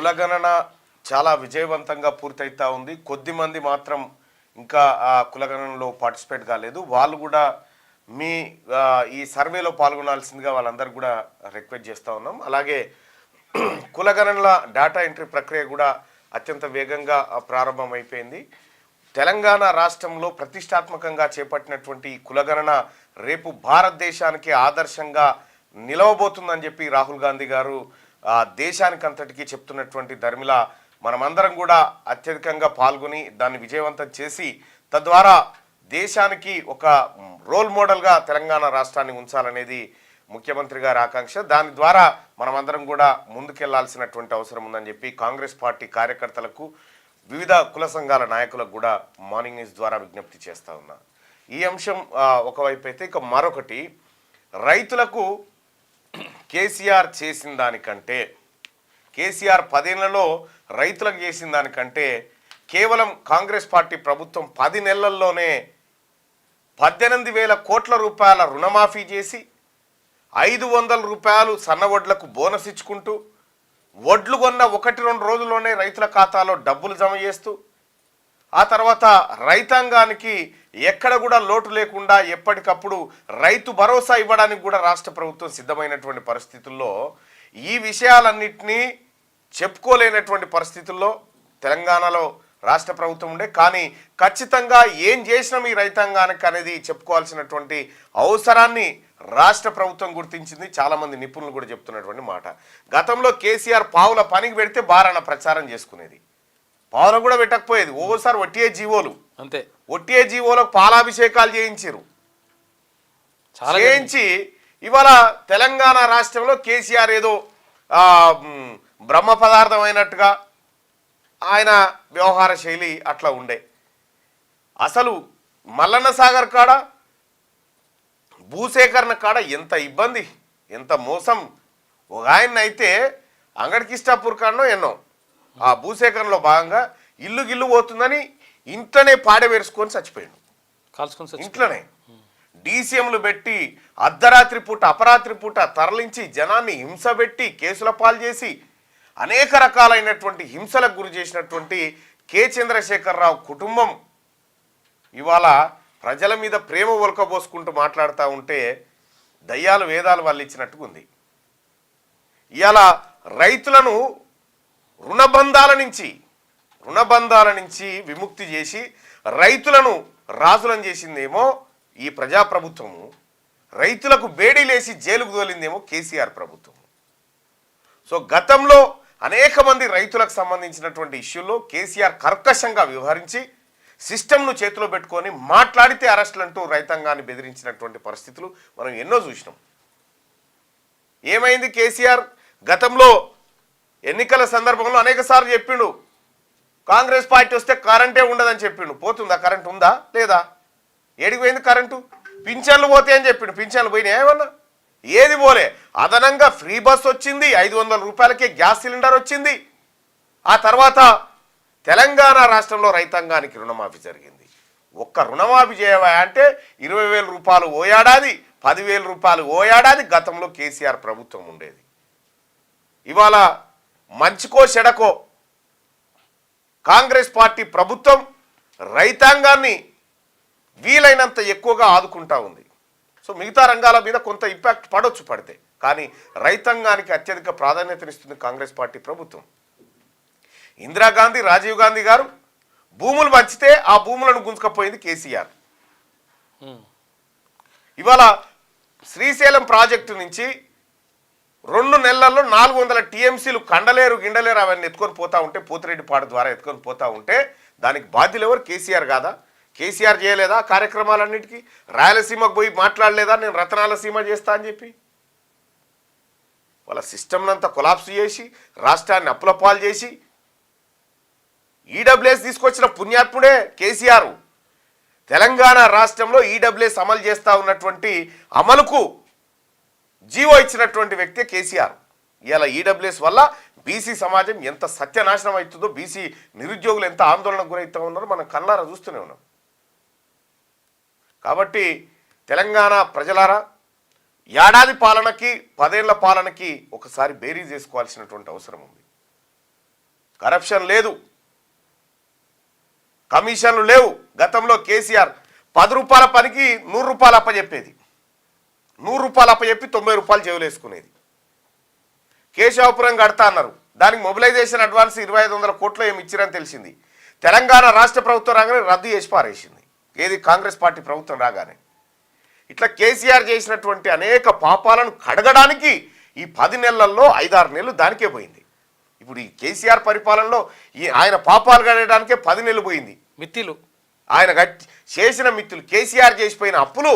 కులగణన చాలా విజయవంతంగా పూర్తయితా ఉంది. కొద్దిమంది మాత్రం ఇంకా ఆ కులగణనలో పార్టిసిపేట్ కాలేదు. వాళ్ళు కూడా మీ ఈ సర్వేలో పాల్గొనాల్సిందిగా వాళ్ళందరూ కూడా రిక్వెస్ట్ చేస్తూ ఉన్నాం. అలాగే కులగణనల డేటా ఎంట్రీ ప్రక్రియ కూడా అత్యంత వేగంగా ప్రారంభమైపోయింది. తెలంగాణ రాష్ట్రంలో ప్రతిష్టాత్మకంగా చేపట్టినటువంటి ఈ కులగణన రేపు భారతదేశానికి ఆదర్శంగా నిలవబోతుందని చెప్పి రాహుల్ గాంధీ గారు దేశానికి అంతటికీ చెప్తున్నటువంటి ధర్మిల మనమందరం కూడా అత్యధికంగా పాల్గొని దాన్ని విజయవంతం చేసి తద్వారా దేశానికి ఒక రోల్ మోడల్గా తెలంగాణ రాష్ట్రాన్ని ఉంచాలనేది ముఖ్యమంత్రి గారి ఆకాంక్ష. దాని ద్వారా మనమందరం కూడా ముందుకెళ్లాల్సినటువంటి అవసరం ఉందని చెప్పి కాంగ్రెస్ పార్టీ కార్యకర్తలకు వివిధ కుల సంఘాల నాయకులకు కూడా మార్నింగ్ న్యూస్ ద్వారా విజ్ఞప్తి చేస్తూ ఉన్నా. ఈ అంశం ఒకవైపు అయితే, ఇక మరొకటి, రైతులకు కేసీఆర్ చేసిన దానికంటే, కేసీఆర్ 10 ఏళ్లలో రైతులకు చేసిన దానికంటే కేవలం కాంగ్రెస్ పార్టీ ప్రభుత్వం 10 నెలల్లోనే 18,000 కోట్ల రూపాయల రుణమాఫీ చేసి 500 రూపాయలు సన్నవడ్లకు బోనస్ ఇచ్చుకుంటూ, వడ్లు కొన్న 1-2 రోజుల్లోనే రైతుల ఖాతాలో డబ్బులు జమ చేస్తూ, ఆ తర్వాత రైతాంగానికి ఎక్కడ కూడా లోటు లేకుండా ఎప్పటికప్పుడు రైతు భరోసా ఇవ్వడానికి కూడా రాష్ట్ర ప్రభుత్వం సిద్ధమైనటువంటి పరిస్థితుల్లో ఈ విషయాలన్నింటినీ చెప్పుకోలేనటువంటి పరిస్థితుల్లో తెలంగాణలో రాష్ట్ర ప్రభుత్వం ఉండే. కానీ ఖచ్చితంగా ఏం చేసినాం ఈ రైతాంగానికి అనేది చెప్పుకోవాల్సినటువంటి అవసరాన్ని రాష్ట్ర ప్రభుత్వం గుర్తించింది. చాలామంది నిపుణులు కూడా చెప్తున్నటువంటి మాట. గతంలో కేసీఆర్ పావుల పనికి పెడితే బారన్న ప్రచారం చేసుకునేది, పావుల కూడా పెట్టకపోయేది. ఓసారి ఒట్టిఏ జీవోలు, అంతే ఒట్టిఏ జీవోలకు పాలాభిషేకాలు చేయించారు. చేయించి ఇవాళ తెలంగాణ రాష్ట్రంలో కేసీఆర్ ఏదో బ్రహ్మ పదార్థం అయినట్టుగా ఆయన వ్యవహార శైలి అట్లా ఉండే. అసలు మల్లన్న సాగర్ కాడ భూసేకరణ కాడ ఎంత ఇబ్బంది, ఎంత మోసం. ఒక ఆయన అయితే అంగడికిష్టాపూర్ కాడనో ఎన్నో ఆ భూసేకరణలో భాగంగా ఇల్లు పోతుందని ఇంట్లోనే పాడవేసుకొని చచ్చిపోయాడు. ఇంట్లోనే డీసీఎంలు పెట్టి అర్ధరాత్రి పూట అపరాత్రి పూట తరలించి జనాన్ని హింస పెట్టి కేసుల పాలు చేసి అనేక రకాలైనటువంటి హింసలకు గురి చేసినటువంటి కె చంద్రశేఖరరావు కుటుంబం ఇవాళ ప్రజల మీద ప్రేమ ఒలకబోసుకుంటూ మాట్లాడుతూ ఉంటే దయ్యాలు వేదాలు వల్లించినట్టుగా ఉంది. ఇవాళ రైతులను రుణబంధాల నుంచి విముక్తి చేసి రైతులను రాజులను చేసిందేమో ఈ ప్రజాప్రభుత్వము, రైతులకు బేడీలేసి జైలుకు తోలిందేమో కేసీఆర్ ప్రభుత్వం. సో గతంలో అనేక మంది రైతులకు సంబంధించినటువంటి ఇష్యూల్లో కేసీఆర్ కర్కశంగా వ్యవహరించి సిస్టమ్ను చేతిలో పెట్టుకొని మాట్లాడితే అరెస్టులు అంటూ రైతాంగాన్ని బెదిరించినటువంటి పరిస్థితులు మనం ఎన్నో చూసినాం. ఏమైంది? కేసీఆర్ గతంలో ఎన్నికల సందర్భంలో అనేక సార్లు చెప్పిండు, కాంగ్రెస్ పార్టీ వస్తే కరెంటే ఉండదని చెప్పిండు. పోతుందా? కరెంట్ ఉందా లేదా? ఏడికి పోయింది కరెంటు? పింఛన్లు పోతాయని చెప్పిండు. పింఛన్లు పోయినాయి ఏమన్నా? ఏది పోలే. అదనంగా ఫ్రీ బస్ వచ్చింది, 500 రూపాయలకే గ్యాస్ సిలిండర్ వచ్చింది. ఆ తర్వాత తెలంగాణ రాష్ట్రంలో రైతాంగానికి రుణమాఫీ జరిగింది. ఒక్క రుణమాఫీ చేయవా అంటే 20,000 రూపాయలు ఓ ఏడాది, 10,000 రూపాయలు ఓ ఏడాది గతంలో కేసీఆర్ ప్రభుత్వం ఉండేది. ఇవాళ మంచికో చెడకో కాంగ్రెస్ పార్టీ ప్రభుత్వం రైతాంగాన్ని వీలైనంత ఎక్కువగా ఆదుకుంటా ఉంది. సో మిగతా రంగాల మీద కొంత ఇంపాక్ట్ పడితే, కానీ రైతాంగానికి అత్యధిక ప్రాధాన్యతనిస్తుంది కాంగ్రెస్ పార్టీ ప్రభుత్వం. ఇందిరాగాంధీ, రాజీవ్ గాంధీ గారు భూములు పంచితే ఆ భూములను గుంజుకపోయింది కేసీఆర్. ఇవాళ శ్రీశైలం ప్రాజెక్టు నుంచి 2 నెలల్లో 400 టీఎంసీలు కండలేరు గిండలేరు అవన్నీ ఎత్తుకొని పోతా ఉంటే, పోతిరెడ్డిపాడు ద్వారా ఎత్తుకొని పోతా ఉంటే దానికి బాధ్యులు ఎవరు? కేసీఆర్ కాదా? కేసీఆర్ చేయలేదా కార్యక్రమాలన్నిటికీ? రాయలసీమకు పోయి మాట్లాడలేదా నేను రతనాల సీమ చేస్తా అని చెప్పి? వాళ్ళ సిస్టమ్నంతా కొలాప్స్ చేసి రాష్ట్రాన్ని అప్పుల పాలు చేసి ఈడబ్ల్యూఎస్ తీసుకొచ్చిన పుణ్యాత్ముడే కేసీఆర్. తెలంగాణ రాష్ట్రంలో ఈడబ్ల్యూఎస్ అమలు చేస్తూ ఉన్నటువంటి అమలుకు జీవో ఇచ్చినటువంటి వ్యక్తి కేసీఆర్. ఇలా ఈడబ్ల్యూఎస్ వల్ల బీసీ సమాజం ఎంత సత్యనాశనం అవుతుందో, బీసీ నిరుద్యోగులు ఎంత ఆందోళనకు గురవుతూ ఉన్నారో మనం కళ్ళారా చూస్తూనే ఉన్నాం. కాబట్టి తెలంగాణ ప్రజలారా, ఏడాది పాలనకి 10 ఏళ్ల పాలనకి ఒకసారి బేరీ చేసుకోవాల్సినటువంటి అవసరం ఉంది. కరప్షన్ లేదు, కమిషన్లు లేవు. గతంలో కేసీఆర్ 10 రూపాయల పనికి 100 రూపాయలు అప్పచెప్పేది, 100 రూపాయలు అప్పచెప్పి 90 రూపాయలు చెవులేసుకునేది. కేశవపురం కడతా అన్నారు, దానికి మొబిలైజేషన్ అడ్వాన్స్ 2500 కోట్లు ఏమి ఇచ్చిరని తెలిసింది. తెలంగాణ రాష్ట్ర ప్రభుత్వం రాగానే రద్దు చేసి పారేసింది, ఏది కాంగ్రెస్ పార్టీ ప్రభుత్వం రాగానే. ఇట్లా కేసీఆర్ చేసినటువంటి అనేక పాపాలను కడగడానికి ఈ 10 నెలల్లో 5-6 నెలలు దానికే పోయింది. ఇప్పుడు ఈ కేసీఆర్ పరిపాలనలో ఆయన పాపాలు కడగడానికే 10 నెలలు పోయింది. మిత్తిలు ఆయన చేసిన మిత్తులు, కేసీఆర్ చేసిపోయిన అప్పులు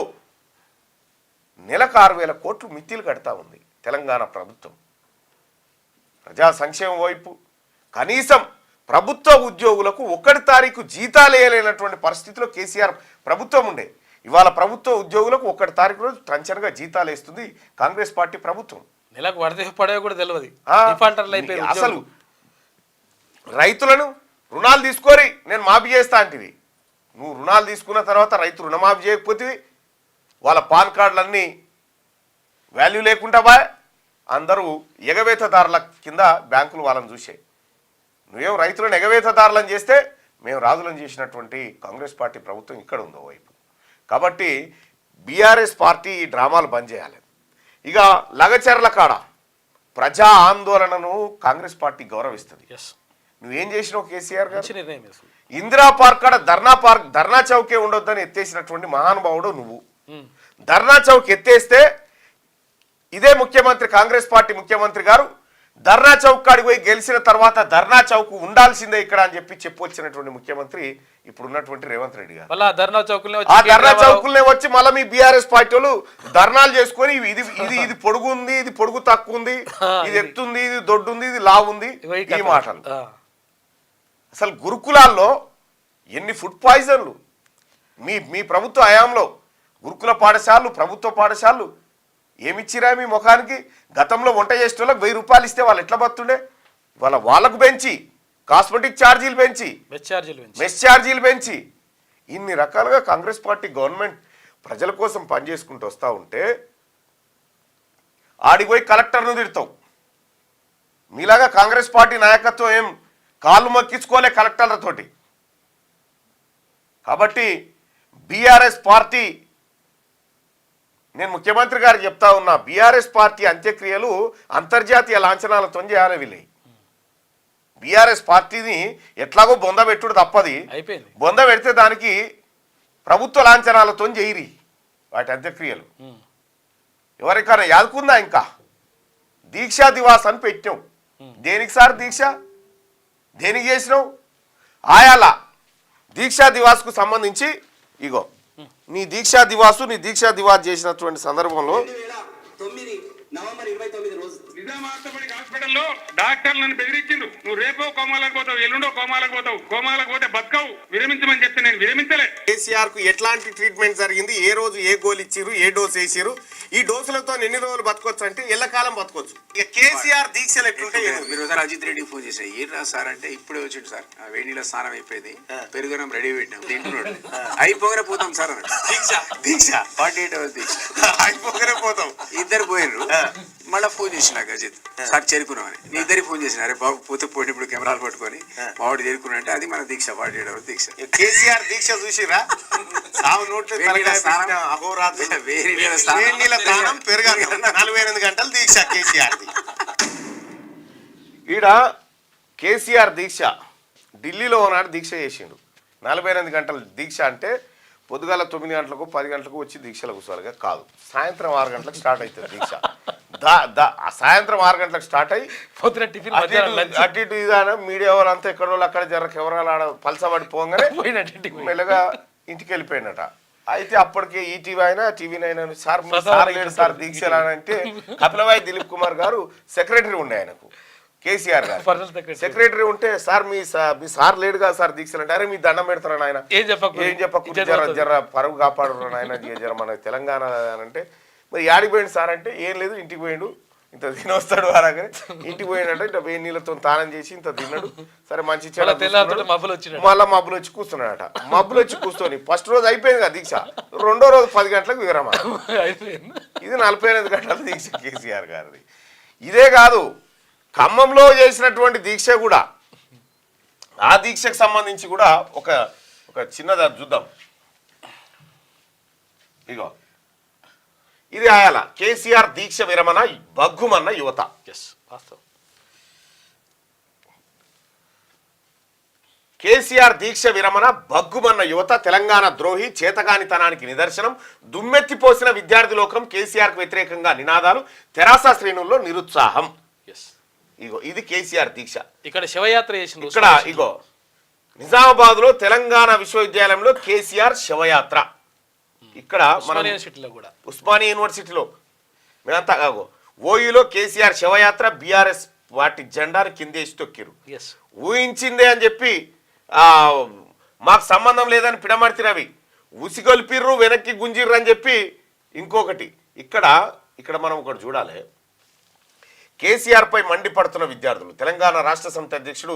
నెలకు 6,000 కోట్లు మిత్తిలు కడతా ఉంది తెలంగాణ ప్రభుత్వం. ప్రజా సంక్షేమం వైపు కనీసం ప్రభుత్వ ఉద్యోగులకు 1 తారీఖు జీతాలు వేయలేనటువంటి పరిస్థితిలో కేసీఆర్ ప్రభుత్వం ఉండే. ఇవాళ ప్రభుత్వ ఉద్యోగులకు 1 తారీఖు రోజు టంచనగా జీతాలు వేస్తుంది కాంగ్రెస్ పార్టీ ప్రభుత్వం. నెలకు వరద పడే కూడా తెలియదు. అసలు రైతులను రుణాలు తీసుకొని నేను మాఫీ చేస్తా అంటివి, నువ్వు రుణాలు తీసుకున్న తర్వాత రైతు రుణమాఫీ చేయకపోతే వాళ్ళ పాన్ కార్డులన్నీ వాల్యూ లేకుండా అందరూ ఎగవేతదారుల కింద బ్యాంకులు వాళ్ళని చూసాయి. నువ్వేం రైతులను ఎగవేతదారులను చేస్తే మేము రాజులను చేసినటువంటి కాంగ్రెస్ పార్టీ ప్రభుత్వం ఇక్కడ ఉందో వైపు. కాబట్టి బీఆర్ఎస్ పార్టీ ఈ డ్రామాలు బంద్ చేయాలి. ఇక లగచర్ల కాడ ప్రజా ఆందోళనను కాంగ్రెస్ పార్టీ గౌరవిస్తుంది. నువ్వేం చేసినావు కేసీఆర్ గారు? ఇందిరా పార్క్ కాడ ధర్నా చౌకే ఉండొద్దని ఎత్తేసినటువంటి మహానుభావుడు నువ్వు. ధర్నా చౌక్ ఎత్తేస్తే ఇదే ముఖ్యమంత్రి, కాంగ్రెస్ పార్టీ ముఖ్యమంత్రి గారు ధర్నా చౌక్ కాడికి పోయి గెలిచిన తర్వాత ధర్నా చౌక్ ఉండాల్సిందే ఇక్కడ అని చెప్పి చెప్పొచ్చినటువంటి ముఖ్యమంత్రి ఇప్పుడు ఉన్నటువంటి రేవంత్ రెడ్డి గారు. ఆ ధర్నా చౌకులనే వచ్చి మళ్ళీ మీ బీఆర్ఎస్ పార్టీ వాళ్ళు ధర్నాలు చేసుకొని ఇది పొడుగు ఉంది, ఇది పొడుగు తక్కువ ఉంది, ఇది ఎత్తుంది, ఇది దొడ్డుంది, ఇది లావుంది, ఈ మాటలు. అసలు గురుకులాల్లో ఎన్ని ఫుడ్ పాయిజన్లు మీ ప్రభుత్వ హయాంలో. గురుకుల పాఠశాలలు, ప్రభుత్వ పాఠశాలలు ఏమిచ్చిరా మీ ముఖానికి? గతంలో వంట చేసే వాళ్ళకి 1000 రూపాయలు ఇస్తే వాళ్ళు ఎట్లా బతుండే? వాళ్ళకు పెంచి కాస్మెటిక్ ఛార్జీలు పెంచి, మెస్ ఛార్జీలు పెంచి, ఇన్ని రకాలుగా కాంగ్రెస్ పార్టీ గవర్నమెంట్ ప్రజల కోసం పనిచేసుకుంటూ వస్తూ ఉంటే ఆడికి పోయి కలెక్టర్ను తిడతావు. మీలాగా కాంగ్రెస్ పార్టీ నాయకత్వం ఏం కాళ్ళు మొక్కించుకోలే కలెక్టర్లతోటి. కాబట్టి బీఆర్ఎస్ పార్టీ, నేను ముఖ్యమంత్రి గారు చెప్తా ఉన్నా, బీఆర్ఎస్ పార్టీ అంత్యక్రియలు అంతర్జాతీయ లాంఛనాలతో చేయాలి. వీళ్ళు బీఆర్ఎస్ పార్టీని ఎట్లాగో బొంద పెట్టుడు తప్పది, బొంద పెడితే దానికి ప్రభుత్వ లాంఛనాలతో చేయరి వాటి అంత్యక్రియలు. ఎవరికైనా యాదుకుందా? ఇంకా దీక్షా దివాస్ అని పెట్టావు. దేనికి సార్ దీక్ష? దేనికి చేసినావు? ఆయాల దీక్షా దివాస్కు సంబంధించి ఇగో నీ దీక్షా దివాస్ చేసినటువంటి సందర్భంలో నవంబర్ 29 రోజు నిజామాబాద్ హాస్పిటల్లో డాక్టర్ నన్ను బెదిరించిండు, నువ్వు రేపో కోమాలకు పోతావు, ఎల్లుండో కోమాలకు పోతావు, కోమాలకు పోతే బతకవు, విరమించమని చెప్తే నేను విరమించలే. కేసీఆర్ కు ఎట్లాంటి ట్రీట్మెంట్ జరిగింది, ఏ రోజు ఏ గోలు ఇచ్చిరు, ఏ డోస్ వేసిరు, ఈ డోసులతో ఎన్ని రోజులు బతకొచ్చు అంటే ఎల్లకాలం బతకొచ్చు. ఇక కేసీఆర్ దీక్షలు ఎట్లుంటాయి? మీరు అజిత్ రెడ్డి ఫోన్ చేశారు, ఏంట్రా సార్ అంటే ఇప్పుడే వచ్చిండు సార్, వేడిలో స్నానం అయిపోయింది, పెరుగుదనం రెడీ పెట్టాం, తింటున్నాడు, అయిపోగానే పోతాం సార్ అన్నాడు. దీక్ష 48 hours దీక్ష అయిపోగానే పోతాం. ఇద్దరు పోయినరు. మళ్ళీ ఫోన్ చేసిన అజిత్ సార్ చేరుకున్నామని, నీ ఇద్దరికి ఫోన్ చేసిన, అరే బాబు పోతే పోటీ ఇప్పుడు కెమెరాలు పట్టుకొని మావాడు చేరుకున్నా అంటే అది మన దీక్ష 48 hours దీక్ష. కేసీఆర్ దీక్ష చూసిరా? పెరగాలి 48 గంటలు దీక్ష కేసీఆర్. ఈడ కేసీఆర్ దీక్ష ఢిల్లీలో ఉన్నాడు, దీక్ష చేసిండు 48 గంటల దీక్ష. అంటే పొద్దుగాల 9 గంటలకు 10 గంటలకు వచ్చి దీక్షలు కూర్చోవాలిగా కాదు, సాయంత్రం 6 గంటలకు స్టార్ట్ అవుతుంది దీక్ష. సాయంత్రం 6 గంటలకు స్టార్ట్ అయ్యి అటు ఇటు ఇదాన మీడియా వాళ్ళంతా ఎక్కడో అక్కడ జర కెమెరాలు ఆడ పలసబడి పోగానే మెల్లగా ఇంటికి వెళ్ళిపోయినట. అయితే అప్పటికే ఈటీవీ అయినా టీవీ అయినా సార్ లేడు సార్ దీక్షలు అని అంటే కపిలవాయి దిలీప్ కుమార్ గారు సెక్రటరీ ఉండే ఆయనకు, కేసీఆర్ గారు సెక్రటరీ ఉంటే సార్ మీ సార్ లేడు కదా సార్ దీక్షలు అంటే, అరే మీ దండం పెడతారు ఆయన, ఏం చెప్పకుండా జర పరుగు కాపాడు ఆయన జర మన తెలంగాణ అంటే, మరి యాడికి పోయిండు సార్ అంటే ఏం లేదు ఇంటికి పోయిండు, ఇంత తినొస్తాడు అలాగే ఇంటికి పోయినట్టు ఇంత వేడి నీళ్ళతో తానం చేసి ఇంత తిన్నాడు, సరే మంచి మళ్ళీ మబ్బులు వచ్చి కూర్చున్నాడట. మబ్బులు వచ్చి కూర్చొని ఫస్ట్ రోజు అయిపోయింది కదా దీక్ష, రెండో రోజు 10 గంటలకు విరమ. ఇది 48 గంటల దీక్ష కేసీఆర్ గారిది. ఇదే కాదు, ఖమ్మంలో చేసినటువంటి దీక్ష కూడా ఆ దీక్షకు సంబంధించి కూడా ఒక ఒక చిన్నది చూద్దాం. ఇగో ఇది ఆయాల కేసీఆర్ దీక్ష విరమణ బగ్గుమన్న యువత. వాస్తవం. కేసీఆర్ దీక్ష విరమణ బగ్గుమన్న యువత తెలంగాణ ద్రోహి చేతకానితనానికి నిదర్శనం. దుమ్మెత్తిపోసిన విద్యార్థి లోకం కేసీఆర్కు వ్యతిరేకంగా నినాదాలు తెరాస శ్రేణుల్లో నిరుత్సాహం. ఇగో ఇది కేసీఆర్ దీక్ష. ఇక్కడ శివయాత్ర చేసింది. ఇక్కడ ఇగో నిజామాబాద్ లో తెలంగాణ విశ్వవిద్యాలయంలో కేసీఆర్ శివయాత్ర. ఇక్కడ మన యూనివర్సిటీలో కూడా ఉస్మానియా యూనివర్సిటీలో మేమంతా ఓయూలో కేసీఆర్ శివయాత్ర బీఆర్ఎస్ వాటి జెండాను కిందేసి తొక్కిరు. ఊహించిందే అని చెప్పి మాకు సంబంధం లేదని పిడమర్తి రవి ఉసిగొల్పిర్రు వెనక్కి గుంజిర్రు అని చెప్పి ఇంకొకటి ఇక్కడ మనం ఒకటి చూడాలి. కేసీఆర్ పై మండిపడుతున్న విద్యార్థులు. తెలంగాణ రాష్ట్ర సమితి అధ్యక్షుడు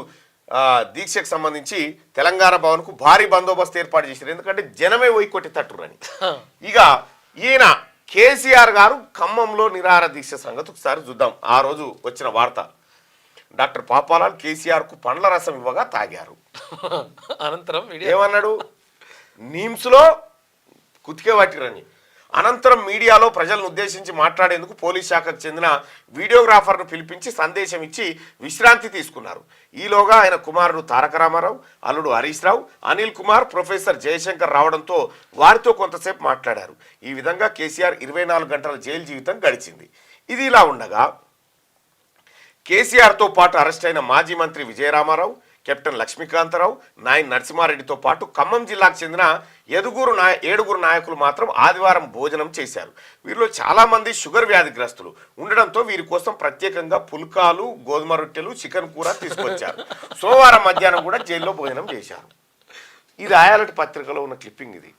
దీక్షకు సంబంధించి తెలంగాణ భవన్కు భారీ బందోబస్తు ఏర్పాటు చేశారు. ఎందుకంటే జనమే పోయి కొట్టి తట్టురని. ఇక ఈయన కేసీఆర్ గారు ఖమ్మంలో నిరాహార దీక్ష సంగతి ఒకసారి చూద్దాం. ఆ రోజు వచ్చిన వార్త. డాక్టర్ పాపాలాల్ కేసీఆర్ కు పండ్ల రసం ఇవ్వగా తాగారు. అనంతరం ఏమన్నాడు? నిమ్స్లో కుతికే పట్టిరని. అనంతరం మీడియాలో ప్రజలను ఉద్దేశించి మాట్లాడేందుకు పోలీస్ శాఖకు చెందిన వీడియోగ్రాఫర్ను పిలిపించి సందేశం ఇచ్చి విశ్రాంతి తీసుకున్నారు. ఈలోగా ఆయన కుమారుడు తారక రామారావు, అల్లుడు హరీష్ రావు, అనిల్ కుమార్, ప్రొఫెసర్ జయశంకర్ రావడంతో వారితో కొంతసేపు మాట్లాడారు. ఈ విధంగా కేసీఆర్ 24 గంటల జైలు జీవితం గడిచింది. ఇది ఇలా ఉండగా కేసీఆర్తో పాటు అరెస్ట్ అయిన మాజీ మంత్రి విజయరామారావు, కెప్టెన్ లక్ష్మీకాంతరావు, నాయన్ నరసింహారెడ్డితో పాటు ఖమ్మం జిల్లాకు చెందిన 7 నాయకులు మాత్రం ఆదివారం భోజనం చేశారు. వీరిలో చాలామంది షుగర్ వ్యాధిగ్రస్తులు ఉండడంతో వీరి కోసం ప్రత్యేకంగా పుల్కాలు, గోధుమ రొట్టెలు, చికెన్ కూర తీసుకొచ్చారు. సోమవారం మధ్యాహ్నం కూడా జైల్లో భోజనం చేశారు. ఇది ఆయాలటి పత్రికలో ఉన్న క్లిప్పింగ్. ఇది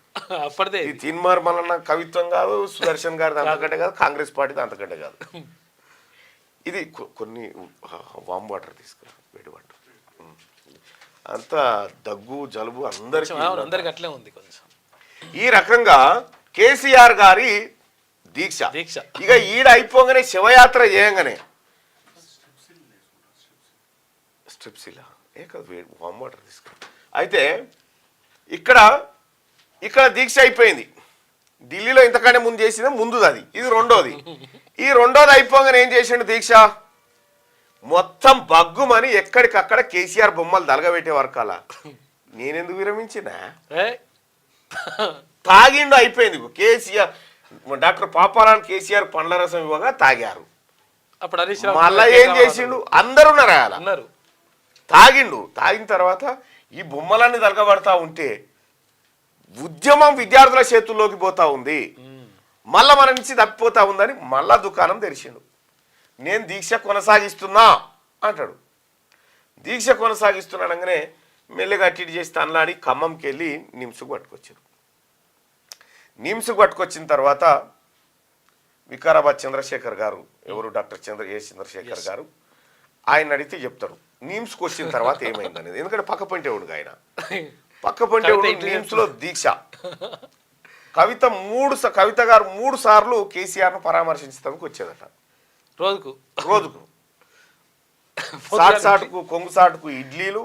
ఇది తీన్మార్ మల్లన్న కవిత్వం కాదు, సుదర్శన్ గారిది అంతకంటే కాదు, కాంగ్రెస్ పార్టీది అంతకంటే కాదు. ఇది కొన్ని వామ్ వాటర్ తీసుకురా, వేడి వాటర్. అంతా దగ్గు జలుబు అందరికి అట్లే ఉంది కొంచెం. ఈ రకంగా కేసీఆర్ గారి దీక్ష. ఇక ఈడ అయిపోగానే శివయాత్ర చేయంగానే స్ట్రిప్సిలా వామ్ వాటర్ తీసుకురా. అయితే ఇక్కడ దీక్ష అయిపోయింది. ఢిల్లీలో ఇంతకంటే ముందు చేసింది ముందుది అది. ఇది రెండోది. ఈ రెండోది అయిపోగానే ఏం చేసిండు దీక్ష? మొత్తం బగ్గుమని ఎక్కడికక్కడ కేసీఆర్ బొమ్మలు దలగబెట్టే వరకాల. నేనెందుకు విరమించినా? తాగిండు, అయిపోయింది. కేసీఆర్ డాక్టర్ పాపారావు కేసీఆర్ పండ్ల రసం ఇవ్వగా తాగారు. మళ్ళా ఏం చేసిండు? అందరూ అన్నారు. తాగిండు. తాగిన తర్వాత ఈ బొమ్మలన్నీ దలగబడతా ఉంటే ఉద్యమం విద్యార్థుల చేతుల్లోకి పోతా ఉంది, మళ్ళా మన నుంచి తప్పిపోతా ఉందని మళ్ళా దుకాణం తెరిచిండు. నేను దీక్ష కొనసాగిస్తున్నా అంటాడు. దీక్ష కొనసాగిస్తున్నానగానే మెల్లగా అట్టిటి చేసి తనలాడి ఖమ్మంకి వెళ్ళి నిమ్స్కు పట్టుకొచ్చారు. నిమ్స్కు పట్టుకొచ్చిన తర్వాత వికారాబాద్ చంద్రశేఖర్ గారు, ఎవరు డాక్టర్ చంద్రశేఖర్ గారు, ఆయన అడిగితే చెప్తారు నిమ్స్కి వచ్చిన తర్వాత ఏమైందనేది. ఎందుకంటే పక్క పంటేవుడుగా ఆయన పక్క పంటేవుడు నిమ్స్లో దీక్ష. కవిత గారు 3 సార్లు కేసీఆర్ను పరామర్శించడానికి వచ్చేదట. రోజుకు సాటుకు కొంగు సాటుకు ఇడ్లీలు.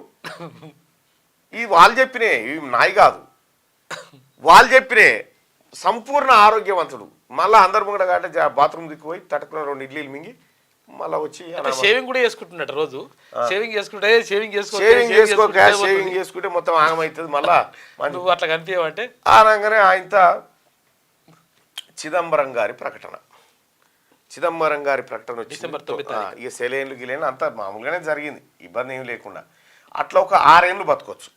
ఈ వాళ్ళు చెప్పినే, ఇవి నాయి కాదు, వాళ్ళు చెప్పినే. సంపూర్ణ ఆరోగ్యవంతుడు. మళ్ళీ అందరు ముంగడ కాబట్టి బాత్రూమ్ దిక్కుపోయి తట్టుకున్న 2 ఇడ్లీలు మింగి మళ్ళీ వచ్చి షేవింగ్ కూడా చేసుకుంటున్నాడు. రోజు షేవింగ్ చేసుకుంటే మొత్తం ఆగమవుతుంది. మళ్ళా నువ్వు అట్లా కనిపించవంటే అనగానే ఆయనతో చిదంబరం గారి ప్రకటన వచ్చింది. ఇక సెలైన్లు గిలైన్లు అంతా మామూలుగానే జరిగింది, ఇబ్బంది ఏమి లేకుండా. అట్లా ఒక 6 ఏళ్ళు బతకొచ్చు.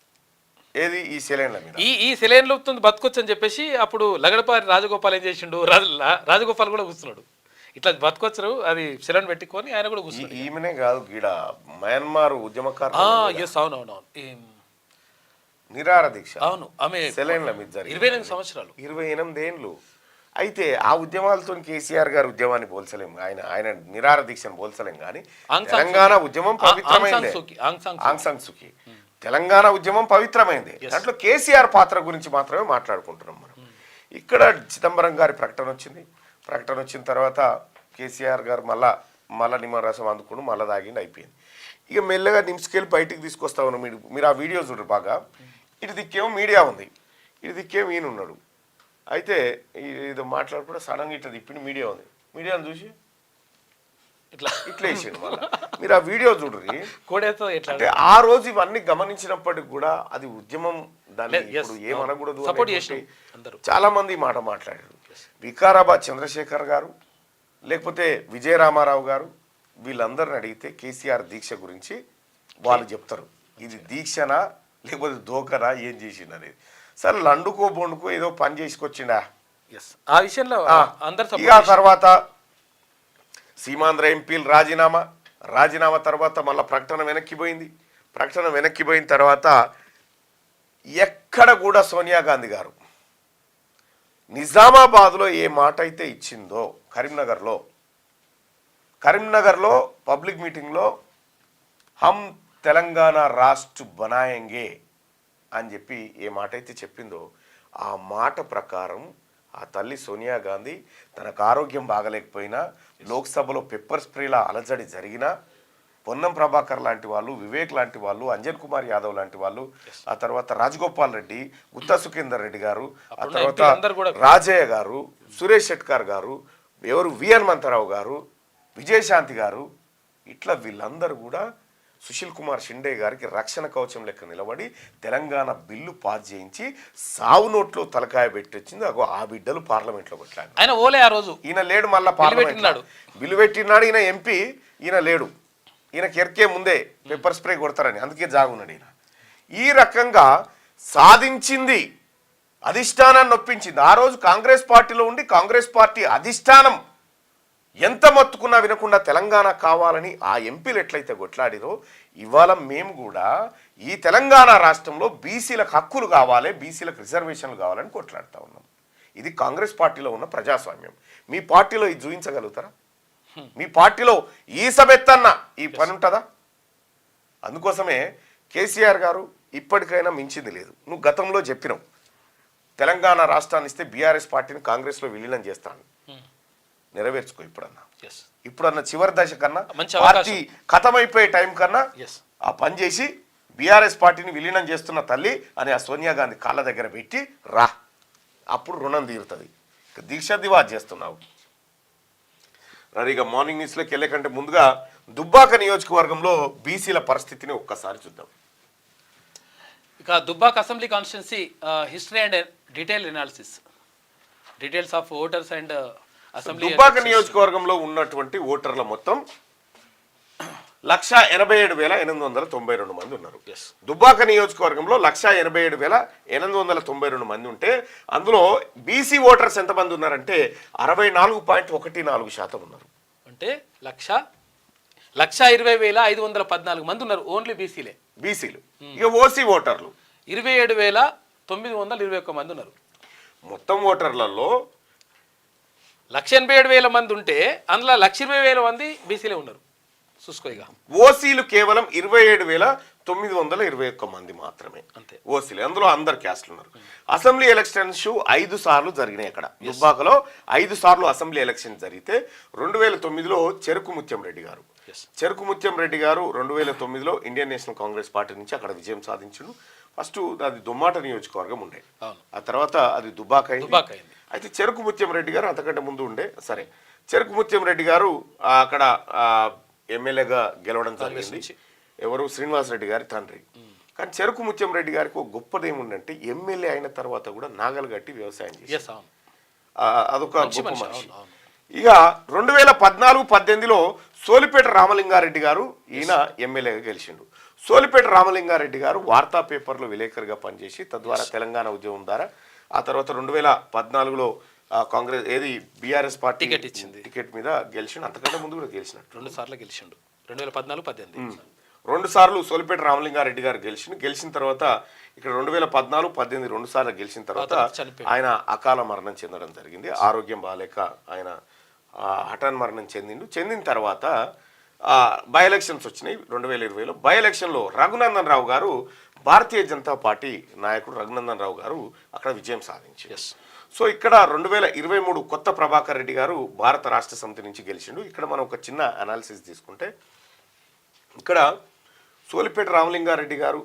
ఏది ఈ సెలైన్ల మీద ఈ సెలైన్లు బతకొచ్చు అని చెప్పేసి అప్పుడు లగడపారి రాజగోపాల్ ఏం చేసిండు? రాజగోపాల్ కూడా కూర్చున్నాడు. ఇట్లా బతకొచ్చు, అది సెలైన్ పెట్టుకొని ఆయన కూడా కూర్చున్నాడు. ఈమెనే కాదు, గీడ మయన్మార్ ఉద్యమకారు. అవునవును, నిరాహార దీక్ష. అవును, ఆమె సెలైన్ల మీద 28 సంవత్సరాలు, 28 ఏళ్ళు. అయితే ఆ ఉద్యమాలతో కేసీఆర్ గారి ఉద్యమాన్ని పోల్చలేము, ఆయన నిరాహార దీక్షను పోల్చలేం. కానీ తెలంగాణ ఉద్యమం పవిత్రమైంది. ఆంగ్ సాన్ సూకీ తెలంగాణ ఉద్యమం పవిత్రమైంది. దాంట్లో కేసీఆర్ పాత్ర గురించి మాత్రమే మాట్లాడుకుంటున్నాం మనం. ఇక్కడ చిదంబరం గారి ప్రకటన వచ్చిన తర్వాత కేసీఆర్ గారు మళ్ళా నిమ్మరసం అందుకుని మళ్ళా తాగిండి, అయిపోయింది. ఇక మెల్లగా నిమ్స్కెళ్ళి బయటికి తీసుకొస్తా ఉన్నాం. మీరు ఆ వీడియో చూడరు బాగా. ఇటు దిక్కేమో మీడియా ఉంది, ఇటు దిక్కేమో ఈయన ఉన్నాడు. అయితే ఇది మాట్లాడుకుంటే సడన్గా ఇట్లా తిప్పిన మీడియా ఉంది. మీడియాను చూసి ఇట్లా ఇట్లా వేసిండు. మళ్ళీ మీరు ఆ వీడియో చూడరు. కోడేతో ఎట్లా అంటే ఆ రోజు ఇవన్నీ గమనించినప్పటికి కూడా అది ఉద్యమం, దాన్ని ఇప్పుడు ఏమనకూడదు సపోర్ట్ అనేటువంటి చేసి అందరూ చాలా మంది ఈ మాట మాట్లాడారు. వికారాబాద్ చంద్రశేఖర్ గారు లేకపోతే విజయరామారావు గారు వీళ్ళందరిని అడిగితే కేసీఆర్ దీక్ష గురించి వాళ్ళు చెప్తారు. ఇది దీక్షనా లేకపోతే దోకనా, ఏం చేసిండు అనేది. సరే లండుకో బొండుకో ఏదో పని చేసుకొచ్చిండా. ఆ విషయంలో అందరు ఇక తర్వాత సీమాంధ్ర ఎంపీలు రాజీనామా తర్వాత మళ్ళీ ప్రకటన వెనక్కిపోయింది. ప్రకటన వెనక్కిపోయిన తర్వాత ఎక్కడ కూడా సోనియా గాంధీ గారు నిజామాబాద్లో ఏ మాట అయితే ఇచ్చిందో, కరీంనగర్లో పబ్లిక్ మీటింగ్లో హమ్ తెలంగాణ రాష్ట్ర బనాయంగే అని చెప్పి ఏ మాట అయితే చెప్పిందో ఆ మాట ప్రకారం ఆ తల్లి సోనియా గాంధీ తనకు ఆరోగ్యం బాగలేకపోయినా, లోక్సభలో పెప్పర్ స్ప్రేల అలజడి జరిగినా, పొన్నం ప్రభాకర్ లాంటి వాళ్ళు, వివేక్ లాంటి వాళ్ళు, అంజన్ కుమార్ యాదవ్ లాంటి వాళ్ళు, ఆ తర్వాత రాజగోపాల్ రెడ్డి, గుత్తా సుఖేందర్ రెడ్డి గారు, ఆ తర్వాత రాజయ్య గారు, సురేష్ షెట్కార్ గారు, ఎవరు వి హనుమంతరావు గారు, విజయశాంతి గారు, ఇట్లా వీళ్ళందరూ కూడా సుశీల్ కుమార్ షిండే గారికి రక్షణ కవచం లెక్క నిలబడి తెలంగాణ బిల్లు పాస్ చేయించి సావు నోట్లో తలకాయ పెట్టొచ్చింది. అగో ఆ బిడ్డలు పార్లమెంట్లో కొట్లాడు. ఆయన ఓలే ఆ రోజు ఈయన లేడు, మళ్ళీ పార్లమెంట్ బిల్లు పెట్టినాడు. ఈయన ఎంపీ, ఈయన లేడు. ఈయనకి ఎరికే ముందే పెప్పర్ స్ప్రే కొడతారని, అందుకే జాగున్నాడు ఈయన. ఈ రకంగా సాధించింది, అధిష్టానాన్ని నొప్పించింది. ఆ రోజు కాంగ్రెస్ పార్టీలో ఉండి కాంగ్రెస్ పార్టీ అధిష్టానం ఎంత మొత్తుకున్నా వినకుండా తెలంగాణ కావాలని ఆ ఎంపీలు ఎట్లయితే కొట్లాడిరో, ఇవాళ మేము కూడా ఈ తెలంగాణ రాష్ట్రంలో బీసీలకు హక్కులు కావాలి, బీసీలకు రిజర్వేషన్లు కావాలని కొట్లాడుతూ ఉన్నాం. ఇది కాంగ్రెస్ పార్టీలో ఉన్న ప్రజాస్వామ్యం. మీ పార్టీలో ఇది చూపించగలుగుతారా? మీ పార్టీలో ఈ సభెత్తన్న ఈ పని ఉంటుందా? అందుకోసమే కేసీఆర్ గారు ఇప్పటికైనా మించింది లేదు. నువ్వు గతంలో చెప్పినావు తెలంగాణ రాష్ట్రాన్ని ఇస్తే బీఆర్ఎస్ పార్టీని కాంగ్రెస్లో విలీనం చేస్తాను. నెరవేర్చుకో ఇప్పుడన్నా చివరి దశ కన్నా, పార్టీ ఖతమైపోయే టైం కన్నా ఆ పని చేసి బీఆర్ఎస్ పార్టీని విలీనం చేస్తున్న తల్లి అని ఆ సోనియా గాంధీ కాళ్ళ దగ్గర పెట్టి రా, అప్పుడు రుణం తీరుతుంది. దీక్ష దివాజ్ చేస్తున్నావు. ఇక మార్నింగ్ న్యూస్లోకి వెళ్ళే కంటే ముందుగా దుబ్బాక నియోజకవర్గంలో బీసీల పరిస్థితిని ఒక్కసారి చూద్దాం. ఇక Dubbaka assembly constituency history and details of voters and assembly. Dubbaka నియోజకవర్గంలో ఉన్నటువంటి ఓటర్ల మొత్తం 187,892 మంది ఉన్నారు. దుబ్బాక నియోజకవర్గంలో 187,892 మంది ఉంటే అందులో బీసీ ఓటర్స్ ఎంతమంది ఉన్నారంటే 64.14% ఉన్నారు. అంటే 1,20,514 మంది ఉన్నారు. ఓన్లీ బీసీలు. ఇక ఓసీ ఓటర్లు 27,921 మంది ఉన్నారు. మొత్తం ఓటర్లలో 1,87,000 మంది ఉంటే అందులో 1,20,000 మంది బీసీలే ఉన్నారు. చూసుకోగా ఓసీలు కేవలం 27,921 మంది మాత్రమే అంతే ఓసీలు. అందులో అందరు క్యాస్ట్లు ఉన్నారు. అసెంబ్లీ ఎలక్షన్స్ 5 సార్లు జరిగినాయి. అక్కడ దుబ్బాకలో 5 సార్లు అసెంబ్లీ ఎలక్షన్ జరిగితే 2009లో చెరుకు ముత్యం రెడ్డి గారు 2009లో ఇండియన్ నేషనల్ కాంగ్రెస్ పార్టీ నుంచి అక్కడ విజయం సాధించుడు. ఫస్ట్ అది దుమ్మాట నియోజకవర్గం ఉండే, ఆ తర్వాత అది దుబ్బాక అయింది. అయితే చెరుకు ముత్యం రెడ్డి గారు అంతకంటే ముందు ఉండే. సరే, చెరుకు ముత్యం రెడ్డి గారు అక్కడ ఎమ్మెల్యేగా గెలవడం జరిగింది. ఎవరు? శ్రీనివాసరెడ్డి గారి తండ్రి. కానీ చెరుకు ముత్యం రెడ్డి గారికి ఒక గొప్పది ఏముందంటే ఎమ్మెల్యే అయిన తర్వాత కూడా నాగలు కట్టి వ్యవసాయం చేశారు. అదొక గొప్ప మనిషి. ఇక 2014-18లో సోలిపేట రామలింగారెడ్డి గారు ఈయన ఎమ్మెల్యేగా గెలిచిండు. సోలిపేట రామలింగారెడ్డి గారు వార్తా పేపర్లో విలేకరుగా పనిచేసి తద్వారా తెలంగాణ ఉద్యమం ద్వారా ఆ తర్వాత 2014లో కాంగ్రెస్ బీఆర్ఎస్ పార్టీ టికెట్ మీద గెలిచిండు. అంతకంటే ముందు కూడా గెలిచినట్టు 2 సార్లు గెలిచిండు. 2014-18 2 సార్లు సోలిపేట రామలింగారెడ్డి గారు గెలిచిన తర్వాత ఇక్కడ 2014-18 2 సార్లు గెలిచిన తర్వాత ఆయన అకాల మరణం చెందడం జరిగింది. ఆరోగ్యం బాగాలేక ఆయన హఠాన్ మరణం చెందిన తర్వాత బై ఎలక్షన్స్ వచ్చినాయి 2020లో. బై ఎలక్షన్లో రఘునందన్ రావు గారు, భారతీయ జనతా పార్టీ నాయకుడు రఘునందన్ రావు గారు అక్కడ విజయం సాధించారు. సో ఇక్కడ 2023 కొత్త ప్రభాకర్ రెడ్డి గారు భారత రాష్ట్ర సమితి నుంచి గెలిచిండు. ఇక్కడ మనం ఒక చిన్న అనాలిసిస్ తీసుకుంటే ఇక్కడ సోలిపేట రామలింగారెడ్డి గారు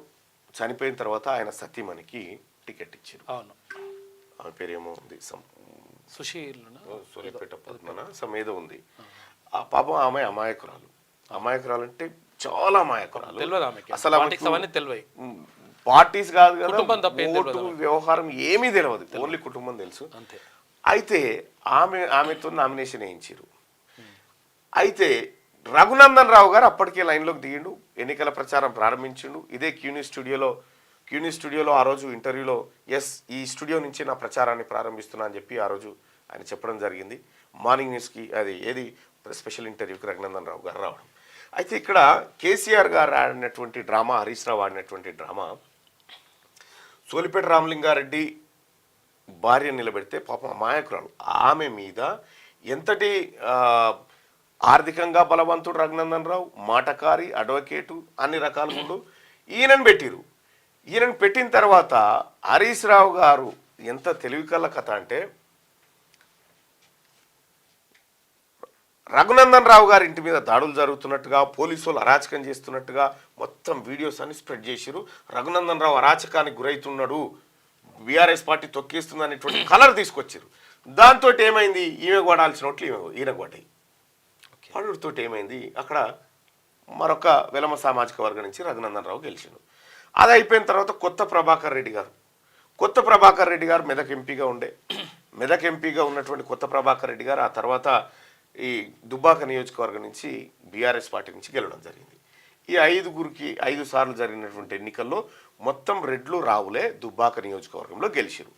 చనిపోయిన తర్వాత ఆయన సతీమణికి టికెట్ ఇచ్చారు. అవును, ఆమె పేరేమో ఉంది, సుశీల్ సోలిపేట పద్మన ఏదో ఉంది. ఆ పాపం ఆమె అమాయకురాలు. అమాయకురాలు అంటే చాలా అమాయకురాలు. తెలియదు ఆమెకి, అసలు అవన్నీ తెలియదు. పార్టీస్ కాదు కదా, కుటుంబం తప్ప ఏం ఓటు తెలియదు. వ్యవహారం ఏమీ తెలియదు, ఓన్లీ కుటుంబం తెలుసు. అంతే. అయితే ఆమెతో నామినేషన్ వేయించారు. అయితే రఘునందన్ రావు గారు అప్పటికే లైన్లోకి దిగిండు, ఎన్నికల ప్రచారం ప్రారంభించిండు. ఇదే క్యూనీ స్టూడియోలో ఆ రోజు ఇంటర్వ్యూలో ఈ స్టూడియో నుంచి నా ప్రచారాన్ని ప్రారంభిస్తున్నా అని చెప్పి ఆ రోజు ఆయన చెప్పడం జరిగింది. మార్నింగ్ న్యూస్కి అది ఏది స్పెషల్ ఇంటర్వ్యూకి రఘునందన్ రావు గారు రావడం. అయితే ఇక్కడ కేసీఆర్ గారు ఆడినటువంటి డ్రామా, హరీష్ రావు ఆడినటువంటి డ్రామా, సోలిపేట రామలింగారెడ్డి భార్య నిలబెడితే పాపం అమాయకురాలు, ఆమె మీద ఎంతటి ఆర్థికంగా బలవంతుడు రఘునందన్ రావు, మాటకారి, అడ్వకేటు, అన్ని రకాలుగా ఉండు. ఈయనను పెట్టిరు. ఈయనను పెట్టిన తర్వాత హరీష్ రావు గారు ఎంత తెలివికల్ల కథ అంటే, రఘునందన్ రావు గారి ఇంటి మీద దాడులు జరుగుతున్నట్టుగా, పోలీసులు అరాచకం చేస్తున్నట్టుగా మొత్తం వీడియోస్ అన్ని స్ప్రెడ్ చేసిరు. రఘునందన్ రావు అరాచకానికి గురవుతున్నాడు, బీఆర్ఎస్ పార్టీ తొక్కేస్తుంది అనేటువంటి కలర్ తీసుకొచ్చారు. దాంతో ఏమైంది, ఈమె కొడాల్సిన ఓట్లు ఈయన కొట్టాయి. పడుతో ఏమైంది, అక్కడ మరొక వెలమ సామాజిక వర్గం నుంచి రఘునందన్ రావు గెలిచిండు. అది అయిపోయిన తర్వాత కొత్త ప్రభాకర్ రెడ్డి గారు మెదక్ ఎంపీగా ఉండే, మెదక్ ఎంపీగా ఉన్నటువంటి కొత్త ప్రభాకర్ రెడ్డి గారు ఆ తర్వాత ఈ దుబ్బాక నియోజకవర్గం నుంచి బీఆర్ఎస్ పార్టీ నుంచి గెలవడం జరిగింది. ఈ 5 సార్లు జరిగినటువంటి ఎన్నికల్లో మొత్తం రెడ్లు రావులే దుబ్బాక నియోజకవర్గంలో గెలిచారు.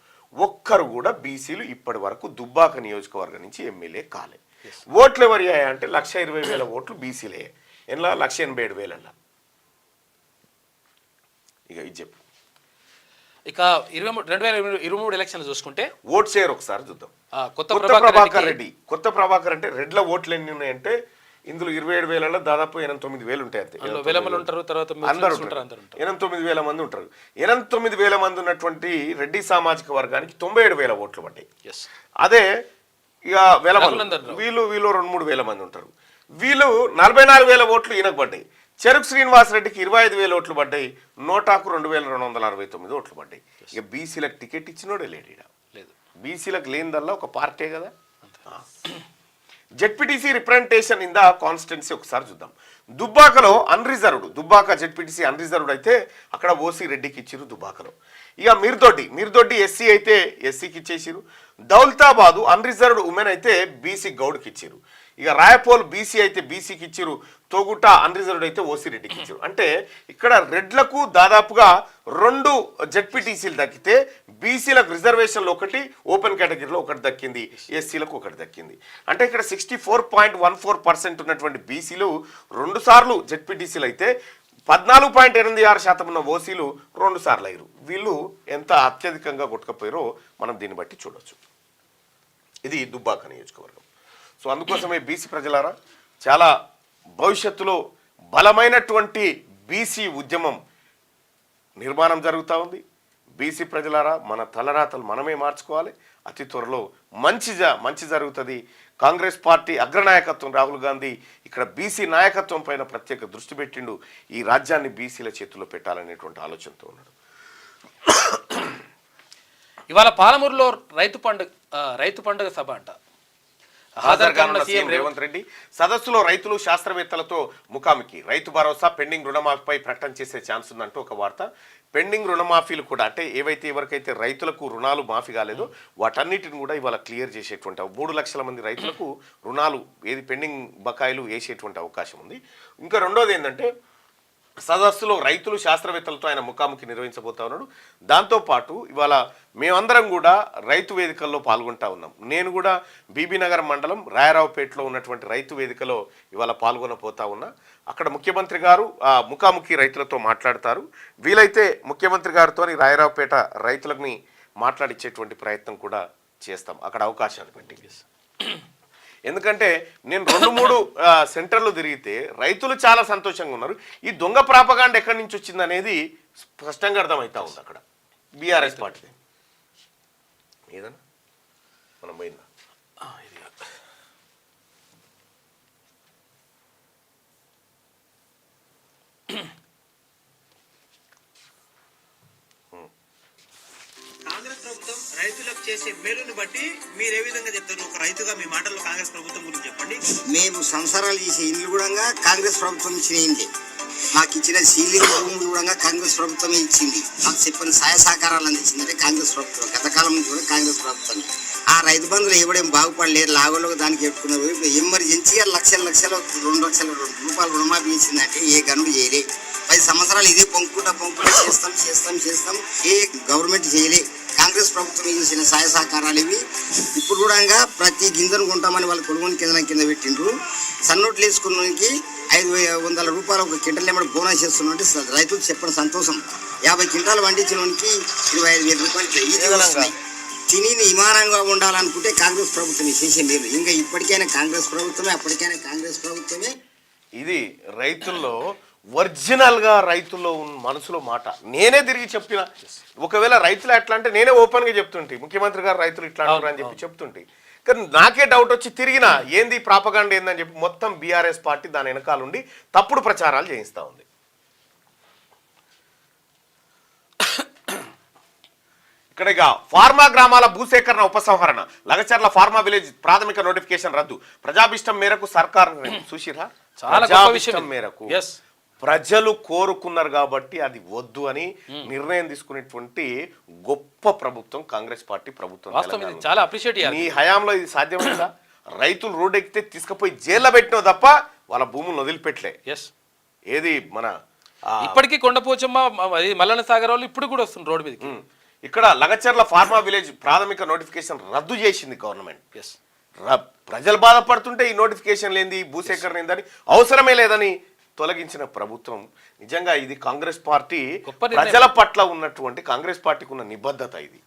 ఒక్కరు కూడా బీసీలు ఇప్పటి వరకు దుబ్బాక నియోజకవర్గం నుంచి ఎమ్మెల్యే కాలే. ఓట్లు ఎవరి అంటే 1,20,000 ఓట్లు బీసీలే, ఎలా 1,87,000. ఇక ఇది చెప్పు. ఇక 2023 ఎలక్షన్లు చూసుకుంటే ఓట్ షేర్ ఒకసారి చూద్దాం. కొత్త ప్రభాకర్ అంటే రెడ్ల ఓట్లు ఎన్ని ఉన్నాయంటే ఇందులో 27,000 దాదాపు 8,9,000 ఉంటాయి. అంతే, అందరూ 8,9,000 మంది ఉంటారు. 8,9,000 మంది ఉన్నటువంటి రెడ్డి సామాజిక వర్గానికి 97,000 ఓట్లు పడ్డాయి. అదే ఇక వీళ్ళు 2-3 మంది ఉంటారు. వీళ్ళు 44,000 ఓట్లు ఈయనకు పడ్డాయి. చెరుకు శ్రీనివాసరెడ్డికి 25,000 ఓట్లు పడ్డాయి. నోటాకు 2,269 ఓట్లు పడ్డాయి. ఇక బీసీలకు టికెట్ ఇచ్చినోడే లేడు. బీసీలకు లేనిదల్లా ఒక పార్టీ కదా. ZPTC representation in the constituency ఒకసారి చూద్దాం. దుబ్బాకలో దుబ్బాక జెడ్పీటీసీ అన్రిజర్వ్డ్ అయితే అక్కడ ఓసీ రెడ్డికి ఇచ్చిరు దుబ్బాకలో. ఇక మీర్దొడ్డి ఎస్సీ అయితే ఎస్సీకి ఇచ్చేసిరు. దౌలతాబాదు అన్రిజర్వ్డ్ ఉమెన్ అయితే బీసీ గౌడ్కి ఇచ్చిరు. ఇక రాయపోల్ బీసీ అయితే బీసీకి ఇచ్చిరు. తోగుట అన్రిజర్వ్డ్ అయితే ఓసీ రెడ్డికి ఇచ్చారు. అంటే ఇక్కడ రెడ్లకు దాదాపుగా 2 జెడ్పీటీసీలు దక్కితే బీసీలకు రిజర్వేషన్లు 1, ఓపెన్ కేటగిరీలో 1 దక్కింది, ఎస్సీలకు 1 దక్కింది. అంటే ఇక్కడ 64.14% ఉన్నటువంటి బీసీలు 2 సార్లు జెడ్పీటీసీలు అయితే 14.86% ఉన్న ఓసీలు 2 సార్లు అయ్యారు. వీళ్ళు ఎంత అత్యధికంగా కొట్టుకపోయారో మనం దీన్ని బట్టి చూడవచ్చు. ఇది దుబ్బాక నియోజకవర్గం. సో అందుకోసమే బీసీ ప్రజలారా, చాలా భవిష్యత్తులో బలమైనటువంటి బీసీ ఉద్యమం నిర్మాణం జరుగుతూ ఉంది. బీసీ ప్రజలారా, మన తలరాతలు మనమే మార్చుకోవాలి. అతి త్వరలో మంచి జరుగుతుంది. కాంగ్రెస్ పార్టీ అగ్రనాయకత్వం రాహుల్ గాంధీ ఇక్కడ బీసీ నాయకత్వం పైన ప్రత్యేక దృష్టి పెట్టిండు. ఈ రాజ్యాన్ని బీసీల చేతుల్లో పెట్టాలనేటువంటి ఆలోచనతో ఉన్నాడు. ఇవాళ పాలమూరులో రైతు పండుగ సభ అంట. సీఎం రేవంత్ రెడ్డి సదస్సులో రైతులు శాస్త్రవేత్తలతో ముఖాముఖి. రైతు భరోసా, పెండింగ్ రుణమాఫీపై ప్రకటన చేసే ఛాన్స్ ఉందంటూ ఒక వార్త. పెండింగ్ రుణమాఫీలు కూడా అంటే ఎవరికైతే రైతులకు రుణాలు మాఫీ కాలేదో వాటన్నిటిని కూడా ఇవాళ క్లియర్ చేసేటువంటి 3 లక్షల మంది రైతులకు రుణాలు పెండింగ్ బకాయిలు వేసేటువంటి అవకాశం ఉంది. ఇంకా రెండోది ఏంటంటే సదస్సులో రైతులు శాస్త్రవేత్తలతో ఆయన ముఖాముఖి నిర్వహించబోతా ఉన్నాడు. దాంతోపాటు ఇవాళ మేమందరం కూడా రైతు వేదికల్లో పాల్గొంటా ఉన్నాం. నేను కూడా బీబీనగర్ మండలం రాయరావుపేటలో ఉన్నటువంటి రైతు వేదికలో ఇవాళ పాల్గొనబోతా ఉన్నా. అక్కడ ముఖ్యమంత్రి గారు ముఖాముఖి రైతులతో మాట్లాడతారు. వీలైతే ముఖ్యమంత్రి గారితో రాయరావుపేట రైతులని మాట్లాడించేటువంటి ప్రయత్నం కూడా చేస్తాం అక్కడ అవకాశాన్ని బట్టి. ఎందుకంటే నేను 2-3 సెంటర్లు తిరిగితే రైతులు చాలా సంతోషంగా ఉన్నారు. ఈ దొంగ ప్రాపగాండ ఎక్కడి నుంచి వచ్చింది అనేది స్పష్టంగా అర్థమవుతా ఉంది. అక్కడ బీఆర్ఎస్ పార్టీ ఏదన్నా మనం పోయిందా చేసే మేలుని బట్టి మీరు ఏ విధంగా చెప్తారు? ఒక రైతుగా మీ మాటల్లో కాంగ్రెస్ ప్రభుత్వం గురించి చెప్పండి. మేము సంసారాలు చేసే ఇల్లు కూడా కాంగ్రెస్ ప్రభుత్వం ఇచ్చిన ఇండ్లే. మాకు ఇచ్చిన సీలింగ్ భూములు కూడా కాంగ్రెస్ ప్రభుత్వమే ఇచ్చింది. మాకు చెప్పిన సహాయ సహకారాలు అందించిందంటే కాంగ్రెస్ ప్రభుత్వం. గతకాలం నుంచి కూడా కాంగ్రెస్ ప్రభుత్వం. ఆ రైతు బంధువులు ఎవడేం బాగుపడలేరు, లాగోళ్ళకు దానికి పెట్టుకున్నారు. ఇప్పుడు ఎమర్జెన్సీగా లక్షల 2 లక్షల రూపాయలు రుణమాఫీ ఇచ్చిందంటే ఏ గనుడు చేయలే. 10 సంవత్సరాలు ఇదే పొంకుట చేస్తాం. ఏ గవర్నమెంట్ చేయలే. కాంగ్రెస్ ప్రభుత్వం చేసిన సహాయ సహకారాలు ఇవి. ఇప్పుడు కూడా ప్రతి గింజను కొంటామని వాళ్ళు కొనుగోలు కింద పెట్టిండ్రు. సన్నోట్లు వేసుకున్నకి 500 రూపాయలు ఒక క్వింటల్ ఏమైనా బోనస్ చేస్తున్నట్టు రైతులు చెప్పడం సంతోషం. 50 క్వింటాలు పండించిన వానికి 25,000 రూపాయలు ఈజీ వస్తున్నాయి. తిని విమానంగా ఉండాలనుకుంటే కాంగ్రెస్ ప్రభుత్వం చేసే లేదు. ఇంకా ఇప్పటికైనా కాంగ్రెస్ ప్రభుత్వమే, అప్పటికైనా కాంగ్రెస్ ప్రభుత్వమే. ఇది రైతుల్లో ఒరిజినల్ గా రైతుల్లో ఉన్న మనసులో మాట. నేనే తిరిగి చెప్పిన, ఒకవేళ రైతులు ఎట్లా అంటే నేనే ఓపెన్ గా చెప్తుంటే ముఖ్యమంత్రి గారు రైతులు ఇట్లా అంటారు అని చెప్పి చెప్తుంటే, కానీ నాకే డౌట్ వచ్చి తిరిగిన ఏంది ప్రాపగాండ ఏందని చెప్పి మొత్తం బీఆర్ఎస్ పార్టీ దాని వెనకాలండి తప్పుడు ప్రచారాలు చేయిస్తూ ఉంది. ఇక్కడ ఇక ఫార్మా గ్రామాల భూసేకరణ ఉపసంహరణ, లగచర్ల ఫార్మా విలేజ్ ప్రాథమిక నోటిఫికేషన్ రద్దు. ప్రజాభిష్టం మేరకు సర్కార్ చూసిరా, చాలా గొప్ప విషయం ప్రజాభిష్టం మేరకు yes ప్రజలు కోరుకున్నారు కాబట్టి అది వద్దు అని నిర్ణయం తీసుకునేటువంటి గొప్ప ప్రభుత్వం కాంగ్రెస్ పార్టీ ప్రభుత్వం. వాస్తవం ఇది చాలా అప్రిషియేట్ చేయాలి. నీ హయాంలో ఇది సాధ్యమైందా? రైతులు రోడ్డు ఎక్కితే తీసుకుపోయి జైల్లో పెట్టినావు తప్ప వాళ్ళ భూములు వదిలిపెట్టలే. ఎస్ ఏది మన ఇప్పటికీ కొండపోచమ్మ మల్లన్న సాగర్ వాళ్ళు ఇప్పుడు కూడా వస్తుంది రోడ్డు మీదకి. ఇక్కడ లగచర్ల ఫార్మా విలేజ్ ప్రాథమిక నోటిఫికేషన్ రద్దు చేసింది గవర్నమెంట్. ఎస్ ప్రజలు బాధపడుతుంటే ఈ నోటిఫికేషన్ లేని భూసేకరణ ఏందని అవసరమే లేదని తొలగించిన ప్రభుత్వం. నిజంగా ఇది కాంగ్రెస్ పార్టీ ప్రజల పట్ల ఉన్నటువంటి కాంగ్రెస్ పార్టీకి ఉన్న నిబద్ధత. ఇది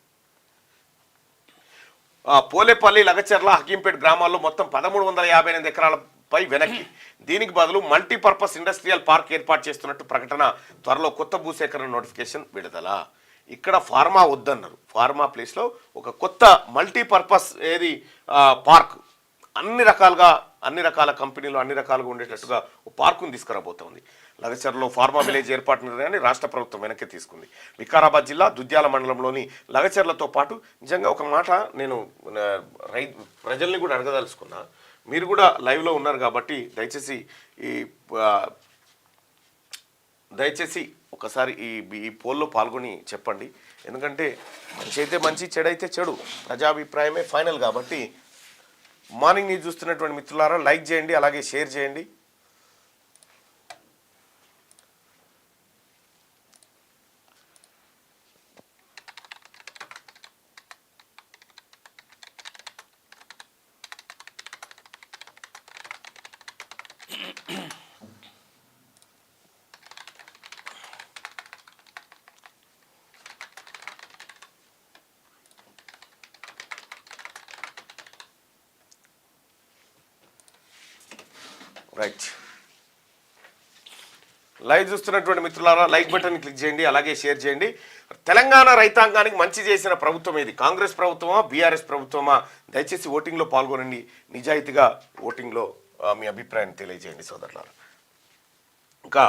పోలేపల్లి, లగచర్ల, హకీంపేట్ గ్రామాల్లో మొత్తం 1358 ఎకరాలపై వెనక్కి. దీనికి బదులు మల్టీపర్పస్ ఇండస్ట్రియల్ పార్క్ ఏర్పాటు చేస్తున్నట్టు ప్రకటన. త్వరలో కొత్త భూసేకరణ నోటిఫికేషన్ విడుదల. ఇక్కడ ఫార్మా వద్దన్నారు. ఫార్మా ప్లేస్లో ఒక కొత్త మల్టీపర్పస్ ఏది పార్క్, అన్ని రకాల కంపెనీలు అన్ని రకాలుగా ఉండేటట్టుగా ఒక పార్కును తీసుకురాబోతోంది. లగచర్లో ఫార్మా విలేజ్ ఏర్పాటు నిర్ణయాన్ని రాష్ట్ర ప్రభుత్వం వెనక్కి తీసుకుంది. వికారాబాద్ జిల్లా దుద్యాల మండలంలోని లగచర్లతో పాటు నిజంగా ఒక మాట నేను ప్రజల్ని కూడా అడగదలుచుకున్నా. మీరు కూడా లైవ్లో ఉన్నారు కాబట్టి దయచేసి ఒకసారి ఈ పోల్లో పాల్గొని చెప్పండి. ఎందుకంటే మంచి అయితే మంచి, చెడు అయితే చెడు, ప్రజాభిప్రాయమే ఫైనల్. కాబట్టి మార్నింగ్ న్యూస్ చూస్తున్నటువంటి మిత్రులారా లైక్ చేయండి, అలాగే షేర్ చేయండి. రైట్, లైవ్ చూస్తున్నటువంటి మిత్రులారా లైక్ బటన్ క్లిక్ చేయండి, అలాగే షేర్ చేయండి. తెలంగాణ రైతాంగానికి మంచి చేసిన ప్రభుత్వం ఏది? కాంగ్రెస్ ప్రభుత్వమా, బీఆర్ఎస్ ప్రభుత్వమా? దయచేసి ఓటింగ్లో పాల్గొనండి. నిజాయితీగా ఓటింగ్లో మీ అభిప్రాయాన్ని తెలియజేయండి సోదరులారా. ఇంకా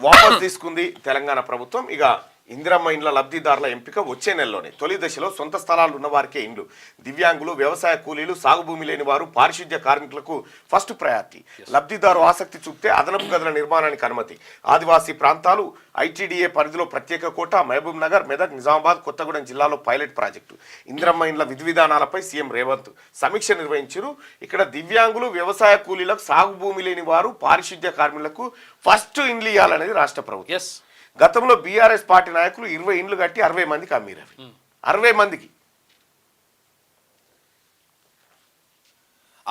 వాపస్ తీసుకుంది తెలంగాణ ప్రభుత్వం. ఇక ఇందిరమ్మ ఇండ్ల లబ్ధిదారుల ఎంపిక వచ్చే నెలలోనే. తొలి దశలో సొంత స్థలాలు ఉన్నవారికే ఇండ్లు. దివ్యాంగులు, వ్యవసాయ కూలీలు, సాగు భూమి లేని వారు, పారిశుద్ధ్య కార్మికులకు ఫస్ట్ ప్రయారిటీ. లబ్ధిదారు ఆసక్తి చూపితే అదనపు గదుల నిర్మాణానికి అనుమతి. ఆదివాసీ ప్రాంతాలు, ఐటీడీఏ పరిధిలో ప్రత్యేక కోట. మహబూబ్ నగర్, మెదక్, నిజామాబాద్, కొత్తగూడెం జిల్లాలో పైలట్ ప్రాజెక్టు. ఇందిరమ్మ ఇండ్ల విధి విధానాలపై సీఎం రేవంత్ సమీక్ష నిర్వహించారు. ఇక్కడ దివ్యాంగులు, వ్యవసాయ కూలీలకు, సాగు భూమి లేని వారు, పారిశుద్ధ్య కార్మికులకు ఫస్ట్ ఇండ్లు ఇవ్వాలనేది రాష్ట్ర ప్రభుత్వం. గతంలో బీఆర్ఎస్ పార్టీ నాయకులు 20 ఇండ్లు కట్టి 60 మందికి అమ్మిరు. 60 మందికి.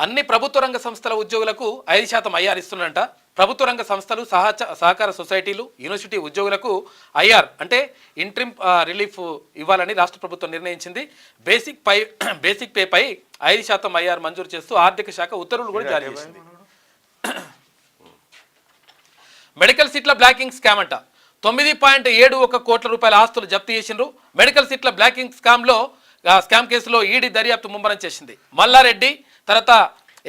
అన్ని ప్రభుత్వ రంగ సంస్థల ఉద్యోగులకు 5% ఐఆర్ ఇస్తున్నట. ప్రభుత్వ రంగ సంస్థలు, సహకార సొసైటీలు, యూనివర్సిటీ ఉద్యోగులకు ఐఆర్ అంటే ఇంట్రిమ్ రిలీఫ్ ఇవ్వాలని రాష్ట్ర ప్రభుత్వం నిర్ణయించింది. బేసిక్ పేపై 5% ఐఆర్ మంజూరు చేస్తూ ఆర్థిక శాఖ ఉత్తర్వులు కూడా జారీ చేసింది. మెడికల్ సీట్ల బ్లాకింగ్ స్కామ్ అంట. 9.71 కోట్ల రూపాయల ఆస్తులు జప్తు చేసిండ్రు. మెడికల్ సీట్ల బ్లాకింగ్ స్కామ్ కేసులో ఈడీ దర్యాప్తు ముమ్మరం చేసింది. మల్లారెడ్డి తర్వాత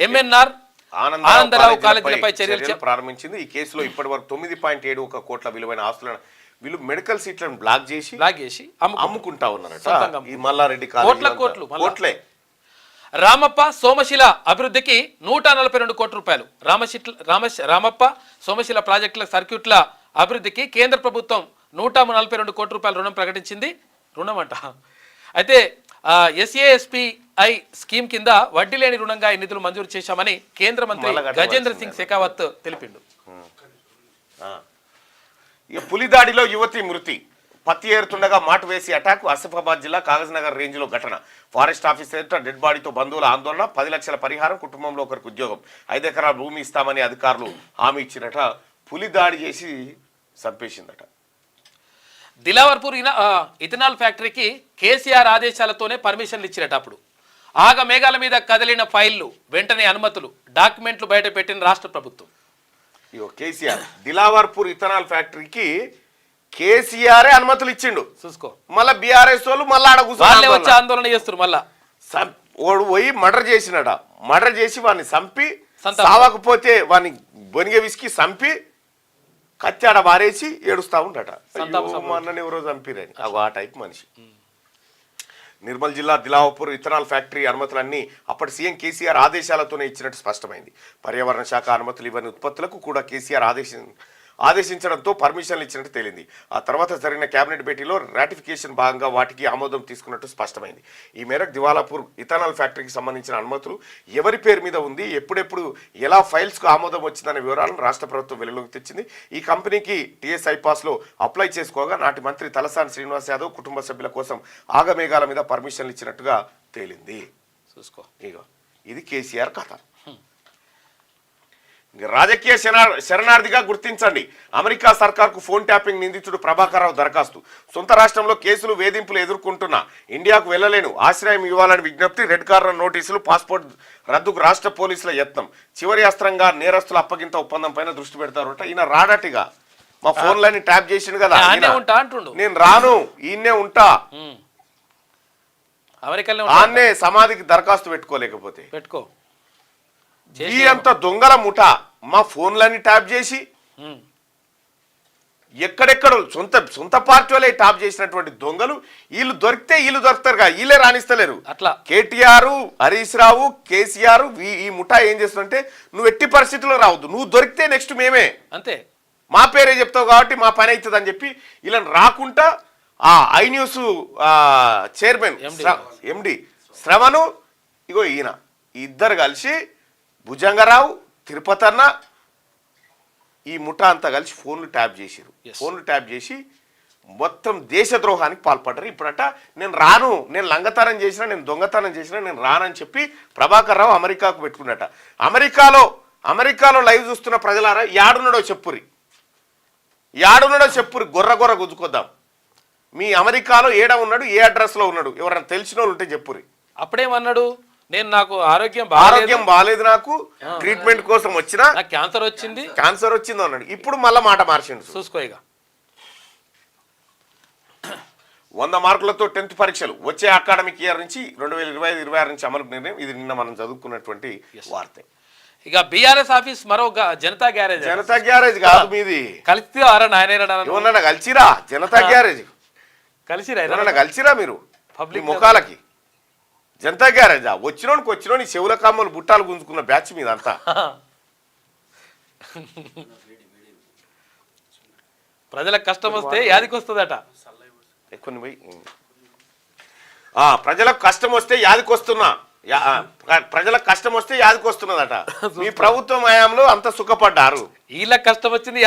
ఎంఎన్ఆర్ ఆనందరావు కాలేజీలపై చర్యలు ప్రారంభించింది. ఈ కేసులో ఇప్పటి వరకు 9.71 కోట్ల విలువైన ఆస్తులను వీళ్ళు మెడికల్ సీట్లను బ్లాక్ చేసి అమ్ముకుంటా ఉన్నారట. సొంతంగా ఈ మల్లారెడ్డి కోట్లు కోట్లే. రామప్ప సోమశిల అభివృద్ధికి 142 కోట్ల రూపాయలు. రామప్ప సోమశిల ప్రాజెక్టుల సర్క్యూట్ల అభివృద్ధికి కేంద్ర ప్రభుత్వం 142 కోట్ల రూపాయల రుణం ప్రకటించింది. రుణం అంట. అయితే SASPI స్కీమ్ కింద వడ్డీ లేని రుణంగా ఈ నిధులు మంజూరు చేశామని కేంద్ర మంత్రి గజేంద్ర సింగ్ షెకావత్ తెలిపిండు. ఈ పులిదాడిలో యువతి మృతి. పత్తి ఏరుతుండగా మాటు వేసి అటాక్. ఆసిఫాబాద్ జిల్లా కాగజ్నగర్ రేంజ్ లో ఘటన. ఫారెస్ట్ ఆఫీస్ ఎదుట డెడ్ బాడీతో బంధువుల ఆందోళన. 10 లక్షల పరిహారం, కుటుంబంలో ఒకరికి ఉద్యోగం, 5 ఎకరాల భూమి ఇస్తామని అధికారులు హామీ ఇచ్చినట. పులి దాడి చేసి చంపేసిందట. దిలావర్పూర్ ఇథనాల్ ఫ్యాక్టరీకి కేసీఆర్ ఆదేశాలతోనే పర్మిషన్లు ఇచ్చినట్టు. అప్పుడు ఆగ మేఘాల మీద కదిలిన ఫైళ్లు, వెంటనే అనుమతులు, డాక్యుమెంట్లు బయట పెట్టిన రాష్ట్ర ప్రభుత్వం. ఇగో కేసీఆర్ దిలావర్పూర్ ఇథనాల్ ఫ్యాక్టరీకి కేసీఆర్ అనుమతులు ఇచ్చిండు. చూసుకో, మళ్ళా బీఆర్ఎస్ వాళ్ళు మళ్ళీ ఆడ వాళ్ళే వచ్చి ఆందోళన చేస్తారు. మళ్ళా వాడు పోయి మర్డర్ చేసినట. మర్డర్ చేసి వాడిని చంపి, సావకపోతే వాడిని బొనిగ విసికి చంపి కత్తాడ వారేసి ఏడుస్తా ఉండట. అన్నని ఎవరో చంపిరని. ఆ టైప్ మనిషి. నిర్మల్ జిల్లా దిలావర్పూర్ ఇథనాల్ ఫ్యాక్టరీ అనుమతులన్నీ అప్పటి సీఎం కేసీఆర్ ఆదేశాలతోనే ఇచ్చినట్టు స్పష్టమైంది. పర్యావరణ శాఖ అనుమతులు ఇవ్వని ఉత్పత్తులకు కూడా కేసీఆర్ ఆదేశించడంతో పర్మిషన్లు ఇచ్చినట్టు తేలింది. ఆ తర్వాత జరిగిన కేబినెట్ భేటీలో రాటిఫికేషన్ భాగంగా వాటికి ఆమోదం తీసుకున్నట్టు స్పష్టమైంది. ఈ మేరకు దివాలాపూర్ ఇథనాల్ ఫ్యాక్టరీకి సంబంధించిన అనుమతులు ఎవరి పేరు మీద ఉంది, ఎప్పుడెప్పుడు ఎలా ఫైల్స్కు ఆమోదం వచ్చిందనే వివరాలను రాష్ట్ర ప్రభుత్వం వెలుగులోకి తెచ్చింది. ఈ కంపెనీకి TS ఐపాస్లో అప్లై చేసుకోగా నాటి మంత్రి తలసాని శ్రీనివాస్ యాదవ్ కుటుంబ సభ్యుల కోసం ఆగమేఘాల మీద పర్మిషన్లు ఇచ్చినట్టుగా తేలింది. చూసుకో, ఇగో ఇది కేసీఆర్ కథ. రాజకీయ శరణార్థిగా గుర్తించండి. అమెరికా సర్కార్కు ఫోన్ ట్యాపింగ్ నిందితుడు ప్రభాకర్రావు దరఖాస్తు. సొంత రాష్ట్రంలో కేసులు, వేధింపులు ఎదుర్కొంటున్నా, ఇండియాకు వెళ్లలేను, ఆశ్రయం ఇవ్వాలని విజ్ఞప్తి. రెడ్ కార్నర్ నోటీసులు, పాస్పోర్ట్ రద్దుకు రాష్ట్ర పోలీసుల యత్నం. చివరి అస్త్రంగా నేరస్తుల అప్పగింత ఒప్పందం పైన దృష్టి పెడతారట. ఈయన రాడటిగా మా ఫోన్లన్నీ ట్యాప్ చేసిండు కదా, నేను రాను, ఈయనే ఉంటా. ఆన్నే సమాధికి దరఖాస్తు పెట్టుకోలేకపోతే పెట్టుకో. ఈ అంత దొంగల ముఠ మా ఫోన్లన్నీ ట్యాప్ చేసి ఎక్కడెక్కడ సొంత పార్టీ వాళ్ళే ట్యాప్ చేసినటువంటి దొంగలు వీళ్ళు దొరికితే వీళ్ళు దొరుకుతారు కదా, వీళ్ళే రాణిస్తలేరు. అట్లా కేటీఆర్, హరీష్ రావు, కేసీఆర్ ఈ ముఠా ఏం చేస్తుందంటే నువ్వు ఎట్టి పరిస్థితుల్లో రావద్దు, నువ్వు దొరికితే నెక్స్ట్ మేమే, అంతే, మా పేరే చెప్తావు కాబట్టి మా పని అవుతుంది అని చెప్పి ఇలా రాకుండా ఆ ఐన్యూస్ చైర్మన్ MD శ్రవణు, ఇగో ఈయన ఇద్దరు కలిసి భుజంగరావు, తిరుపతి అన్న, ఈ ముఠా అంతా కలిసి ఫోన్లు ట్యాప్ చేసిరు. ఫోన్లు ట్యాప్ చేసి మొత్తం దేశద్రోహానికి పాల్పడ్డారు. ఇప్పుడట నేను రాను, నేను లంగతనం చేసినా, నేను దొంగతనం చేసినా నేను రానని చెప్పి ప్రభాకర్ రావు అమెరికాకు పెట్టుకున్నట. అమెరికాలో లైవ్ చూస్తున్న ప్రజలారా యాడున్నాడో చెప్పురి, గొర్ర గుంజుకొద్దాం. మీ అమెరికాలో ఏడ ఉన్నాడు, ఏ అడ్రస్లో ఉన్నాడు, ఎవరైనా తెలిసిన వాళ్ళు ఉంటే చెప్పురి. అప్పుడేమన్నాడు, నేను నాకు ఆరోగ్యం బాగాలేదు, నాకు ట్రీట్మెంట్ కోసం వచ్చినా క్యాన్సర్ వచ్చింది అన్నాడు. ఇప్పుడు మళ్ళా మాట మార్చిండు. చూసుకో, ఇక 100 మార్కులతో 10th పరీక్షలు వచ్చే అకాడమిక్ ఇయర్ నుంచి 2025-26 నుంచి అమలుకు నిర్ణయం. ఇది నిన్న మనం చదువుకున్నటువంటి వార్త. ఇక బీఆర్ఎస్ ఆఫీస్ మరో జనతా గ్యారేజ్ కాదు మీది. కలిసి కలిసిరా జనతా గ్యారేజ్ కలిసిరా మీరు పబ్లిక్ ముఖాలకి. జనతా గ్యారేజా వచ్చినోని చెవుల కమ్మలు బుట్టాలు గుంజుకున్న బ్యాచ్ మీద అంతా. ప్రజలకు కష్టం వస్తే యాదికి వస్తుందట. కొన్ని పోయి ప్రజలకు కష్టం వస్తే యాదికి వస్తున్నదట. మీ ప్రభుత్వం హయాంలో అంత సుఖపడ్డారు. వీళ్ళకి కష్టం వచ్చింది,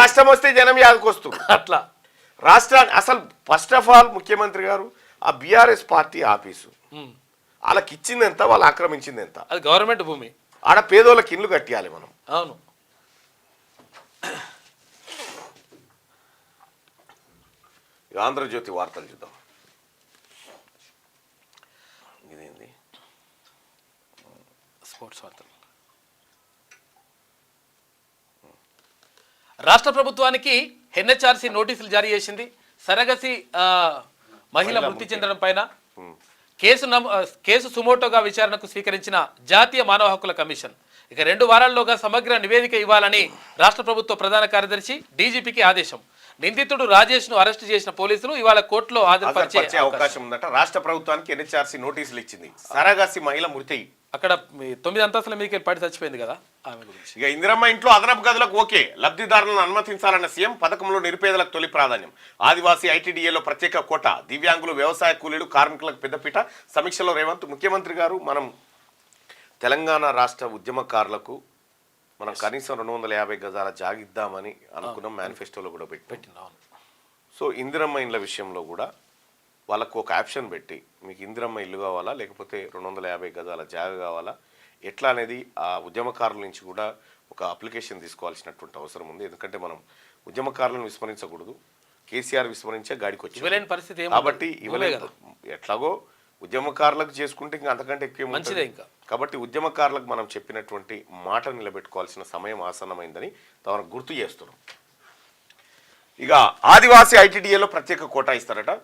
కష్టం వస్తే జనం యాదికి వస్తుంది. అట్లా రాష్ట్రాన్ని అసలు ఫస్ట్ ఆఫ్ ఆల్ ముఖ్యమంత్రి గారు ఆ బీఆర్ఎస్ పార్టీ ఆఫీసు వాళ్ళకి ఇచ్చింది ఎంత, వాళ్ళు ఆక్రమించింది ఎంత, అది గవర్నమెంట్ భూమి. ఆడ పేదోళ్ళకి ఇల్లు కట్టియాలి మనం. అవును. ఆంధ్రజ్యోతి వార్తలు చూద్దాం. ఇదేంది స్పోర్ట్స్ వార్తలు. రాష్ట్ర ప్రభుత్వానికి NHRC నోటీసులు జారీ చేసింది. సరగసి మహిళ మృతి చెందడం పైన కేసు సుమోటోగా విచారణకు స్వీకరించిన జాతీయ మానవ హక్కుల కమిషన్ ఇక 2 వారాల్లోగా సమగ్ర నివేదిక ఇవ్వాలని రాష్ట్ర ప్రభుత్వ ప్రధాన కార్యదర్శి DGPకి ఆదేశం. నిందితుడు రాజేష్ ను అరెస్ట్ చేసిన పోలీసులు ఇవాళ కోర్టులో హాజరుపరిచే పరిచే అవకాశం ఉందట. రాష్ట్ర ప్రభుత్వానికి ఎన్హెచ్ఆర్సీ నోటీసులు ఇచ్చింది. సరగాసి మహిళ మృతి. అక్కడ 9 అంతస్తుల మీదకి పడి చచ్చిపోయింది కదా ఆమె గురించి. ఇక ఇందిరమ్మ ఇంట్లో అదనపు గదులకు ఓకే, లబ్ధిదారులను అనుమతించాలన్న సీఎం. పథకంలో నిరుపేదలకు తొలి ప్రాధాన్యం. ఆదివాసీ ఐటీడీఏలో ప్రత్యేక కోట, దివ్యాంగులు, వ్యవసాయ కూలీలు, కార్మికులకు పెద్దపీట. సమీక్షలో రేవంత్. ముఖ్యమంత్రి గారు మనం తెలంగాణ రాష్ట్ర ఉద్యమకారులకు మనం కనీసం 250 గజాల జాగిద్దామని అనుకున్నాం. మేనిఫెస్టోలో కూడా పెట్టినాం. సో ఇందిరమ్మ ఇండ్ల విషయంలో కూడా వాళ్ళకు ఒక ఆప్షన్ పెట్టి మీకు ఇందిరమ్మ ఇల్లు కావాలా లేకపోతే 250 గజాల జాగ కావాలా ఎట్లా అనేది ఆ ఉద్యమకారుల నుంచి కూడా ఒక అప్లికేషన్ తీసుకోవాల్సినటువంటి అవసరం ఉంది. ఎందుకంటే మనం ఉద్యమకారులను విస్మరించకూడదు. కేసీఆర్ విస్మరించే గాడికి వచ్చింది పరిస్థితి కాబట్టి ఎట్లాగో ఉద్యమకారులకు చేసుకుంటే ఇంకా అంతకంటే ఎక్కువ మంచిదే. ఇంకా కాబట్టి ఉద్యమకారులకు మనం చెప్పినటువంటి మాట నిలబెట్టుకోవాల్సిన సమయం ఆసన్నమైందని తమను గుర్తు చేస్తున్నాం. ఇక ఆదివాసీ ఐటీడీఏలో ప్రత్యేక కోటా ఇస్తారట.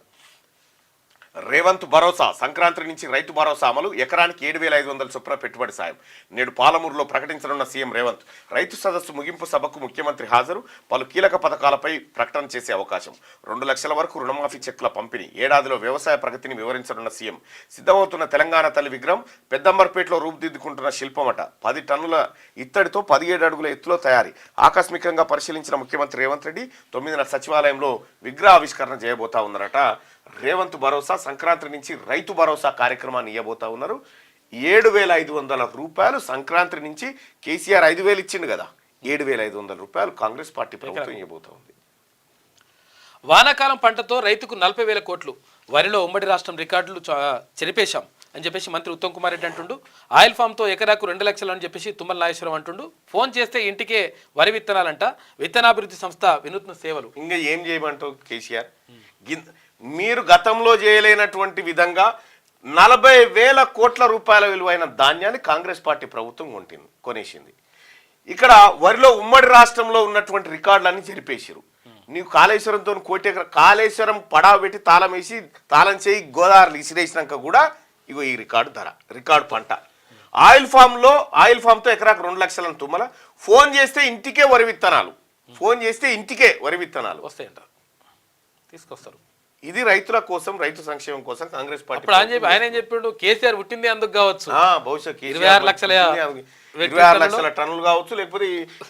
రేవంత్ భరోసా. సంక్రాంతి నుంచి రైతు భరోసా అమలు. ఎకరానికి 7,500 చొప్పున పెట్టుబడి సాయం. నేడు పాలమూరులో ప్రకటించనున్న సీఎం రేవంత్. రైతు సదస్సు ముగింపు సభకు ముఖ్యమంత్రి హాజరు. పలు కీలక పథకాలపై ప్రకటన చేసే అవకాశం. 2 లక్షల వరకు రుణమాఫీ చెక్కుల పంపిణీ. ఏడాదిలో వ్యవసాయ ప్రగతిని వివరించనున్న సీఎం. సిద్ధమవుతున్న తెలంగాణ తల్లి విగ్రహం. పెద్దంబర్పేటలో రూపుదిద్దుకుంటున్న శిల్పమట. 10 టన్నుల ఇత్తడితో 17 అడుగుల ఎత్తులో తయారీ. ఆకస్మికంగా పరిశీలించిన ముఖ్యమంత్రి రేవంత్ రెడ్డి 9న సచివాలయంలో విగ్రహ ఆవిష్కరణ చేయబోతా ఉన్నారట. రేవంత్ భరోసా. సంక్రాంతి నుంచి రైతు భరోసా కార్యక్రమాన్ని ఇవ్వబోతా ఉన్నారు. 7,500 రూపాయలు సంక్రాంతి నుంచి. కేసీఆర్ 5,000 ఇచ్చిండు కదా, 7,500 రూపాయలు కాంగ్రెస్ పార్టీ ప్రభుత్వం ఇవ్వబోతా ఉంది. వానాకాలం పంటతో రైతుకు 40,000 కోట్లు. వరిలో ఉమ్మడి రాష్ట్రం రికార్డులు చెరిపేశాం అని చెప్పేసి మంత్రి ఉత్తమ్ కుమార్ రెడ్డి అంటుండు. ఆయిల్ ఫామ్తో ఎకరాకు 2 లక్షలు అని చెప్పేసి తుమ్మల నాగేశ్వరం అంటుండు. ఫోన్ చేస్తే ఇంటికే వరి విత్తనాలంట. విత్తనాభివృద్ధి సంస్థ వినూత్న సేవలు. ఇంకా ఏం చేయమంటావు కేసీఆర్? మీరు గతంలో చేయలేనటువంటి విధంగా 40,000 కోట్ల రూపాయల విలువైన ధాన్యాన్ని కాంగ్రెస్ పార్టీ ప్రభుత్వం కొనేసింది. ఇక్కడ వరిలో ఉమ్మడి రాష్ట్రంలో ఉన్నటువంటి రికార్డులన్నీ జరిపేసారు. నీవు కాళేశ్వరంతో కోటి ఎకరా కాళేశ్వరం పడావ పెట్టి తాళం చేయి గోదావరిలో ఇసిరేసినాక కూడా ఇగో ఈ రికార్డు ధర, రికార్డు పంట. ఆయిల్ ఫామ్తో ఎకరాకు 2 లక్షలను తుమ్మల. ఫోన్ చేస్తే ఇంటికే వరి విత్తనాలు. వస్తాయంట, తీసుకొస్తారు. ఇది రైతుల కోసం, రైతు సంక్షేమం కోసం కాంగ్రెస్ పార్టీ. ఆయన ఏం చెప్పిండు? కేసీఆర్ పుట్టింది అందుకు కావచ్చు. బహుశా 26 లక్షల టన్నులు కావచ్చు, లేకపోతే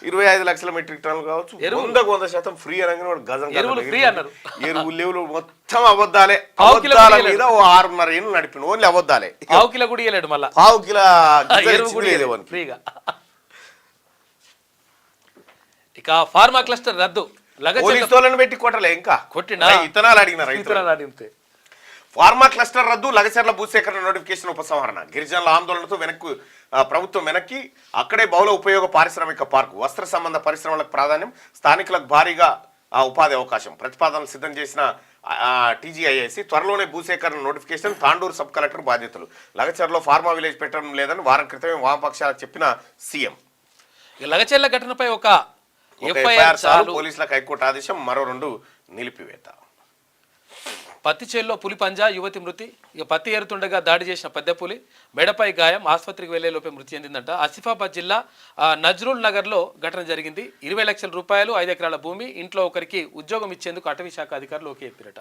25 లక్షల మెట్రిక్ టన్నులు కావచ్చు. 100% ఫ్రీ అనగానే వాడు గజం ఫ్రీ అన్నారు. ఎరువులు మొత్తం అబద్ధాలే. అబద్ధాల మీద 6.5 ఏళ్ళు నడిపిండు. ఓన్లీ అబద్ధాలే. ½ కిలో కూడా ఇవ్వలేడు. మళ్ళీ ½ కిలో ఫ్రీగా. ఇక ఫార్మా క్లస్టర్ రద్దు. పోలీసులను పెట్టి కొట్టలే, ఇంకా కొట్టినా ఇతనాలు అడిగిన ఫార్మా క్లస్టర్ రద్దు. లగచర్ల భూసేకరణ నోటిఫికేషన్ ఉపసంహరణ. గిరిజనుల ఆందోళనతో ప్రభుత్వం వెనక్కి. అక్కడే బహుళ ఉపయోగ పారిశ్రామిక పార్కు. వస్త్ర సంబంధ పరిశ్రమలకు ప్రాధాన్యం. స్థానికులకు భారీగా ఉపాధి అవకాశం. ప్రతిపాదనలు సిద్ధం చేసిన టీజీఐఐసి. త్వరలోనే భూసేకరణ నోటిఫికేషన్. తాండూరు సబ్ కలెక్టర్ బాధ్యతలు. లగచర్లో ఫార్మా విలేజ్ పెట్టడం లేదని వారం క్రితమే వామపక్షాలకు చెప్పిన సీఎం. లగచర్ల ఘటనపై ఒక ఎఫ్ఐఆర్ చాలు. పోలీసులకు హైకోర్టు ఆదేశం. మరో 2 నిలిపివేత. పత్తి చేల్లో పులి పంజా. యువతి మృతి. ఇక పత్తి ఏరుతుండగా దాడి చేసిన పెద్ద పులి. మెడపై గాయం. ఆసుపత్రికి వెళ్లే లోపే మృతి చెందిందంట. ఆసిఫాబాద్ జిల్లా నజ్రుల్ నగర్లో ఘటన జరిగింది. 20 లక్షల రూపాయలు, 5 ఎకరాల భూమి. ఇంట్లో ఒకరికి ఉద్యోగం ఇచ్చేందుకు అటవీ శాఖ అధికారులు ఓకే చెప్పారట.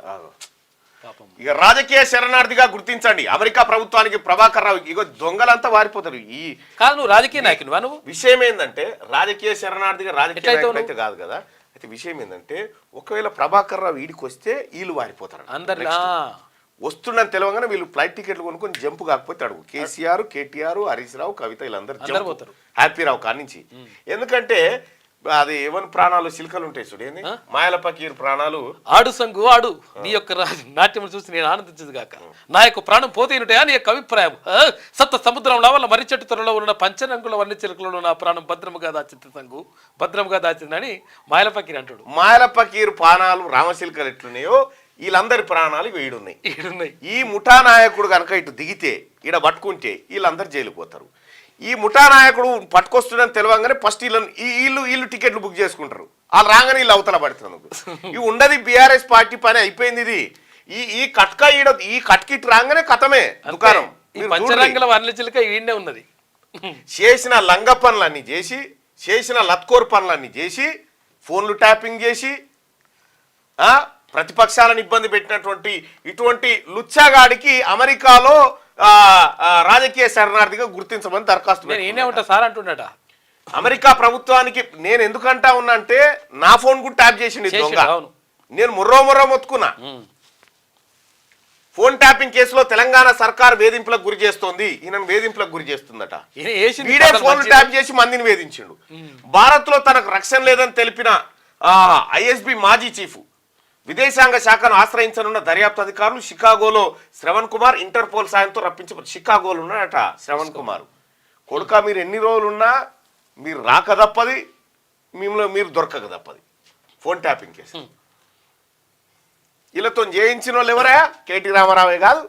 ఇక రాజకీయ శరణార్థిగా గుర్తించండి. అమెరికా ప్రభుత్వానికి ప్రభాకర్ రావు. ఇగో దొంగలంతా వారిపోతారు. కాదు, నువ్వు రాజకీయ నాయకునివా? నువ్వు విషయం ఏంటంటే రాజకీయ శరణార్థిగా రాజకీయ అయితే కాదు కదా. అయితే విషయం ఏంటంటే ఒకవేళ ప్రభాకర్ రావు వీడికి వస్తే వీళ్ళు వారిపోతారు. అందరు వస్తుండని తెలవగానే వీళ్ళు ఫ్లైట్ టికెట్లు కొనుక్కొని జంపు కాకపోతే అడుగు. కేసీఆర్, కేటీఆర్, హరీష్ రావు, కవిత వీళ్ళందరూ పోతారు. హ్యాపీ రావు కానించి. ఎందుకంటే అది ఎవరి ప్రాణాలు చిలుకలు ఉంటాయి చూడు. ఏంది మాయల పకీర్ ప్రాణాలు. ఆడు సంగు ఆడు. నీ యొక్క నాట్యం చూసి నేను ఆనందించదు కాక నా యొక్క ప్రాణం పోతేనుంటాయా నీ యొక్క అభిప్రాయం. సప్త సముద్రంలో వల్ల మర్రి చెట్టు త్వరలో ఉన్న పంచరంగుల వర్ణ చిలుకలో నా ప్రాణం భద్రముగా దాచింది సంగు, భద్రముగా దాచిందని మాయల పకీర్ అంటాడు. మాయల పకీర్ ప్రాణాలు రామచిలుకలు ఎట్లున్నాయో వీళ్ళందరి ప్రాణాలు ఈడున్నాయి. ఈ ముఠా నాయకుడు కనుక ఇటు దిగితే ఈడ పట్టుకుంటే వీళ్ళందరూ జైలుకు పోతారు. ఈ ముఠా నాయకుడు పట్టుకొస్తుందని తెలియగానే ఫస్ట్ వీళ్ళు టికెట్లు బుక్ చేసుకుంటారు. వాళ్ళు రాగానే వీళ్ళు అవతల పడుతున్నారు. ఇవి ఉండదు బీఆర్ఎస్ పార్టీ పని అయిపోయింది. ఇది ఈ కట్క ఈ కట్కిట్ రాగానే కథమే దుకాణం. పంచరంగుల వర్ణ చిలుక ఈడనే ఉన్నది. చేసిన లంగ పనులన్నీ చేసి, చేసిన లత్కోర్ పనులన్నీ చేసి, ఫోన్లు ట్యాపింగ్ చేసి ప్రతిపక్షాలను ఇబ్బంది పెట్టినటువంటి ఇటువంటి లుచ్చాగాడికి అమెరికాలో రాజకీయ శరణార్థిగా గుర్తించమని దరఖాస్తు నేను ఈయనే ఉంటా సార్ అంటున్నాడా. అమెరికా ప్రభుత్వానికి నేను ఎందుకంటా ఉన్నా అంటే నా ఫోన్ కూడా ట్యాప్ చేసిండు ఈ దొంగ. అవును. నేను ముర్రో మొత్తుకున్నా. ఫోన్ ట్యాపింగ్ కేసులో తెలంగాణ సర్కార్ వేధింపులకు గురి చేస్తోంది, ఈయన వేధింపులకు గురి చేస్తుందట. వీడే ఫోన్ ట్యాప్ చేసి మందిని వేధించిండు. భారత్ లో తనకు రక్షణ లేదని తెలిపిన ఐఎస్బి మాజీ చీఫ్ విదేశాంగ శాఖను ఆశ్రయించనున్న దర్యాప్తు అధికారులు షికాగోలో శ్రవణ్ కుమార్ ఇంటర్పోల్ సాయంతో రప్పించబడి షికాగోలో ఉన్నాడట శ్రవణ్ కుమార్. కొడుక మీరు ఎన్ని రోజులున్నా మీరు రాక తప్పది, మీరు దొరకక తప్పది. ఫోన్ ట్యాపింగ్ కేసు వీళ్ళతో చేయించిన వాళ్ళు ఎవరా? కేటీ రామారావే కాదు,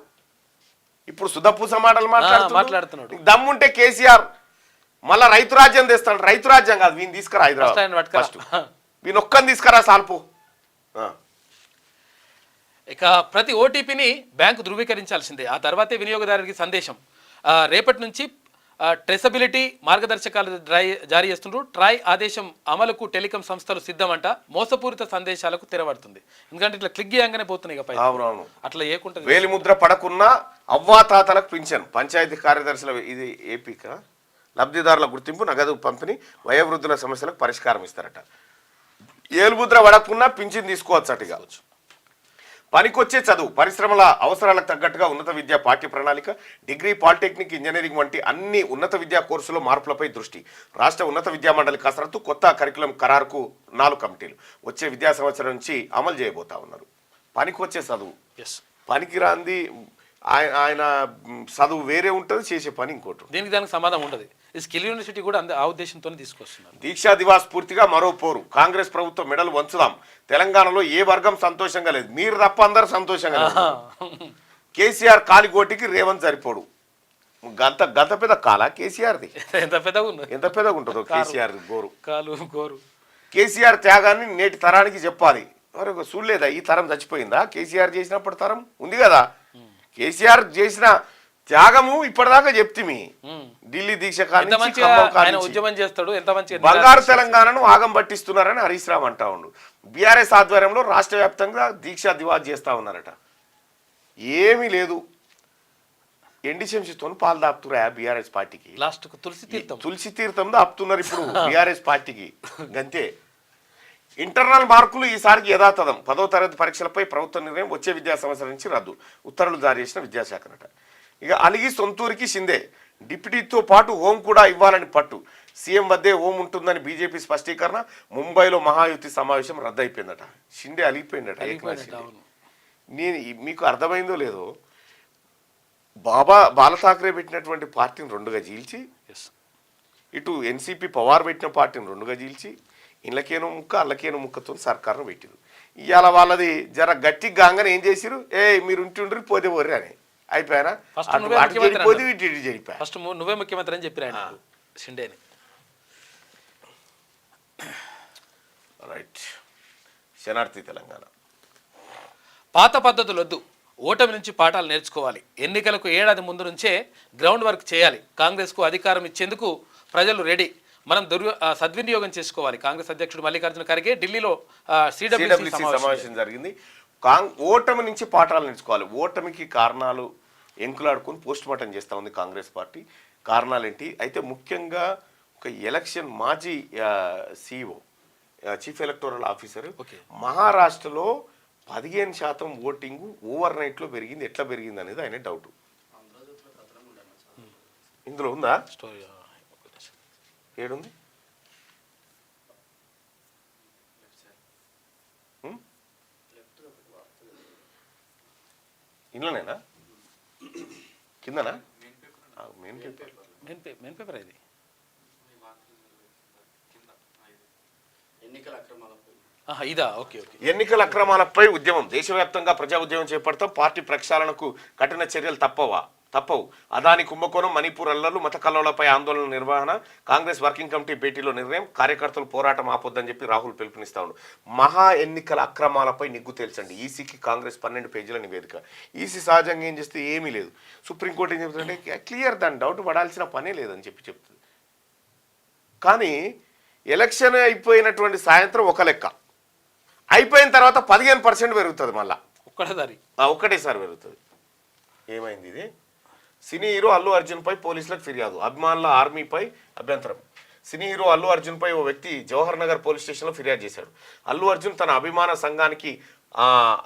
ఇప్పుడు సుధపూస మాటలు మాట్లాడుతున్నాడు. దమ్ముంటే కేసీఆర్ మళ్ళా రైతు రాజ్యం తెస్తాడు. రైతు రాజ్యం కాదు, వీని తీసుకురా హైదరాబాద్ ఫస్ట్, వీని ఒక్కని తీసుకురా సాల్పు. ఇక ప్రతి ఓటీపీని బ్యాంకు ధృవీకరించాల్సిందే, ఆ తర్వాతే వినియోగదారుడికి సందేశం. రేపటి నుంచి ట్రేసబిలిటీ మార్గదర్శకాలు జారీ చేస్తున్నారు. ట్రాయ్ ఆదేశం అమలుకు టెలికాం సంస్థలు సిద్ధమంట. మోసపూరిత సందేశాలకు తెరబడుతుంది, ఎందుకంటే ఇట్లా క్లిక్ చేయగానే పోతున్నాయి అట్లా ఏకుంటే వేలిముద్ర పడకున్నా అవ్వాతాతలకు పింఛన్. పంచాయతీ కార్యదర్శుల ఇది ఏపీక లబ్ధిదారుల గుర్తింపు, నగదు పంపిణీ, వయోవృద్ధుల సమస్యలకు పరిష్కారం ఇస్తారట. ఏలుముద్ర పడకున్నా పింఛన్ తీసుకోవచ్చు అటు కావచ్చు. పనికొచ్చే చదువు, పరిశ్రమల అవసరాలకు తగ్గట్టుగా ఉన్నత విద్యా పాఠ్య ప్రణాళిక, డిగ్రీ, పాలిటెక్నిక్, ఇంజనీరింగ్ వంటి అన్ని ఉన్నత విద్యా కోర్సులో మార్పులపై దృష్టి. రాష్ట్ర ఉన్నత విద్యా మండలి కసరత్తు, కొత్త కరికులం ఖరారుకు 4 కమిటీలు వచ్చే విద్యా సంవత్సరం నుంచి అమలు చేయబోతా ఉన్నారు. పనికొచ్చే చదువు, పనికిరాంది ఆయన చదువు వేరే ఉంటుంది, చేసే పని ఇంకోటి. దానికి సమాధానం ఉండదు. ఈ స్కిల్ యూనివర్సిటీ కూడా ఆ ఉద్దేశంతో తీసుకొస్తున్నారు. దీక్షా దివాస్ పూర్తిగా మరో పోరు, కాంగ్రెస్ ప్రభుత్వం మెడలు వంచుదాం. తెలంగాణలో ఏ వర్గం సంతోషంగా లేదు, మీరు తప్ప అందరు సంతోషంగా లేదు. కేసీఆర్ కాలిగోటికి రేవంత్ సరిపోడు. గంత పెద్ద కాలా కేసీఆర్ది? ఎంత పెద్దగా ఉంటుందో కేసీఆర్ గోరు. కేసీఆర్ త్యాగాన్ని నేటి తరానికి చెప్పాలి. మరి చూడలేదా ఈ తరం చచ్చిపోయిందా? కేసీఆర్ చేసినప్పుడు తరం ఉంది కదా. కేసీఆర్ చేసిన త్యాగము ఇప్పటిదాకా చెప్తిమి. ఢిల్లీ దీక్ష బంగారు తెలంగాణను ఆగం పట్టిస్తున్నారని హరీష్ రావు అంటా ఉండు. బీఆర్ఎస్ ఆధ్వర్యంలో రాష్ట్ర వ్యాప్తంగా దీక్ష దివాస్ చేస్తా ఉన్నారట. ఏమీ లేదు, ఎండి శంషితో పాలు దాపుతురా బీఆర్ఎస్ పార్టీకి. తులసి తీర్థం దాపుతున్నారు ఇప్పుడు బీఆర్ఎస్ పార్టీకి. గంతే. ఇంటర్నల్ మార్కులు ఈసారికి యథాతథం. 10వ తరగతి పరీక్షలపై ప్రభుత్వ నిర్ణయం, వచ్చే విద్యా సంవత్సరం నుంచి రద్దు. ఉత్తర్వులు జారీ చేసిన విద్యాశాఖనట. ఇక అలిగి సొంతూరికి షిందే, డిప్యూటీతో పాటు హోం కూడా ఇవ్వాలని పట్టు. సీఎం వద్దే హోం ఉంటుందని బీజేపీ స్పష్టీకరణ. ముంబైలో మహాయుతి సమావేశం రద్దయిపోయిందట. షిండే అలిగిపోయిందట. నేను మీకు అర్థమైందో లేదో, బాల ఠాక్రే పెట్టినటువంటి పార్టీని 2గా చీల్చి, ఇటు ఎన్సీపీ పవార్ పెట్టిన పార్టీని 2గా చీల్చి, ఇళ్ళకేనో ముక్క అల్లకేనో ముక్కతో సర్కారును పెట్టిరు. ఇవాళ వాళ్ళది జర గట్టి గాంగానే ఏం చేసిరు, మీరు ఉంటుండ్రి పోతే పోర్రి అని అయిపోయారా. ఫస్ట్ నువ్వే ముఖ్యమంత్రి అని చెప్పిరా షిండేని. రైట్. శనార్థి తెలంగాణ. పాత పద్ధతులు వద్దు, ఓటమి నుంచి పాఠాలు నేర్చుకోవాలి. ఎన్నికలకు ఏడాది ముందు నుంచే గ్రౌండ్ వర్క్ చేయాలి. కాంగ్రెస్కు అధికారం ఇచ్చేందుకు ప్రజలు రెడీ, మనం సద్వినియోగం చేసుకోవాలి. కాంగ్రెస్ అధ్యక్షుడు మల్లికార్జున ఖర్గే ఢిల్లీలో సిడబ్ల్యూసీ సమావేశం జరిగింది. ఓటమి నుంచి పాఠాలు నేర్చుకోవాలి. ఓటమికి కారణాలు ఎంకులాడుకుని పోస్ట్ మార్టం చేస్తూ ఉంది కాంగ్రెస్ పార్టీ. కారణాలు ఏంటి అయితే, ముఖ్యంగా ఒక ఎలక్షన్ మాజీ సిఇఓ, చీఫ్ ఎలక్టోరల్ ఆఫీసర్, మహారాష్ట్రలో 15% ఓటింగ్ ఓవర్ నైట్లో పెరిగింది. ఎట్లా పెరిగింది అనేది ఆయన డౌట్. ఇందులో ఉందా స్టోరీ? ఏడుంది? ఇంట్లోనేనా, కిందనా? మెయిన్ పేపర్ ఇది. ఇదా? ఓకే. ఎన్నికల అక్రమాలపై ఉద్యమం, దేశవ్యాప్తంగా ప్రజా ఉద్యమం చేపడతాం. పార్టీ ప్రక్షాళనకు కఠిన చర్యలు తప్పవు. అదాని కుంభకోణం, మణిపూర్ అల్లర్లు, మత కల్లోలపై ఆందోళన నిర్వహణ. కాంగ్రెస్ వర్కింగ్ కమిటీ భేటీలో నిర్ణయం, కార్యకర్తలు పోరాటం ఆపొద్దని చెప్పి రాహుల్ పిలుపునిస్తా ఉన్నాడు. మహా ఎన్నికల అక్రమాలపై నిగ్గు తేల్చండి. ఈసీకి కాంగ్రెస్ 12 పేజీల నివేదిక. ఈసీ సహజంగా ఏం చేస్తే ఏమీ లేదు. సుప్రీంకోర్టు ఏం చెప్తుందంటే క్లియర్, దాని డౌట్ పడాల్సిన పనే లేదని చెప్తుంది. కానీ ఎలక్షన్ అయిపోయినటువంటి సాయంత్రం ఒక లెక్క, అయిపోయిన తర్వాత 15% పెరుగుతుంది మళ్ళా, ఒక్కడేసారి ఒక్కటేసారి పెరుగుతుంది. ఏమైంది ఇది? సినీ హీరో అల్లు అర్జున్పై పోలీసులకు ఫిర్యాదు, అభిమానుల ఆర్మీపై అభ్యంతరం. సినీ హీరో అల్లు అర్జున్పై ఓ వ్యక్తి జవహర్ నగర్ పోలీస్ స్టేషన్లో ఫిర్యాదు చేశాడు. అల్లు అర్జున్ తన అభిమాన సంఘానికి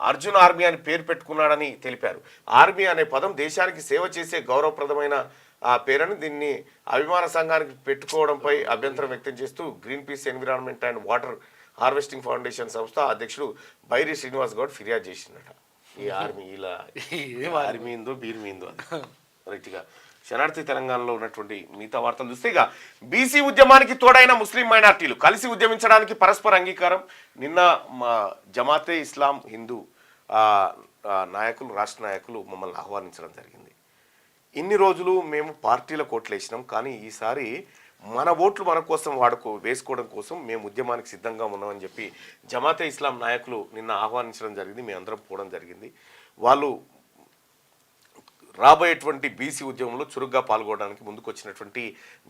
అర్జున్ ఆర్మీ అని పేరు పెట్టుకున్నాడని తెలిపారు. ఆర్మీ అనే పదం దేశానికి సేవ చేసే గౌరవప్రదమైన పేరని, దీన్ని అభిమాన సంఘానికి పెట్టుకోవడంపై అభ్యంతరం వ్యక్తం చేస్తూ green peas environment and water harvesting foundation సంస్థ అధ్యక్షుడు బైరి శ్రీనివాస్ గౌడ్ ఫిర్యాదు చేసిందట. ఈ ఆర్మీ ఇలా ఆర్మీ ఇందో బీర్మీ ఇందో రైట్గా. శనార్థి తెలంగాణలో ఉన్నటువంటి మిగతా వార్తలు చూస్తే ఇక బీసీ ఉద్యమానికి తోడైన ముస్లిం మైనార్టీలు కలిసి ఉద్యమించడానికి పరస్పర అంగీకారం. నిన్న మా జమాతే ఇస్లాం హిందూ నాయకులు, రాష్ట్ర నాయకులు మమ్మల్ని ఆహ్వానించడం జరిగింది. ఇన్ని రోజులు మేము పార్టీలకు ఓట్లు వేసినాం, కానీ ఈసారి మన ఓట్లు మన కోసం వేసుకోవడం కోసం మేము ఉద్యమానికి సిద్ధంగా ఉన్నామని చెప్పి జమాతే ఇస్లాం నాయకులు నిన్న ఆహ్వానించడం జరిగింది. మేమందరం పోవడం జరిగింది. వాళ్ళు రాబోయేటువంటి బీసీ ఉద్యమంలో చురుగ్గా పాల్గొనడానికి ముందుకు వచ్చినటువంటి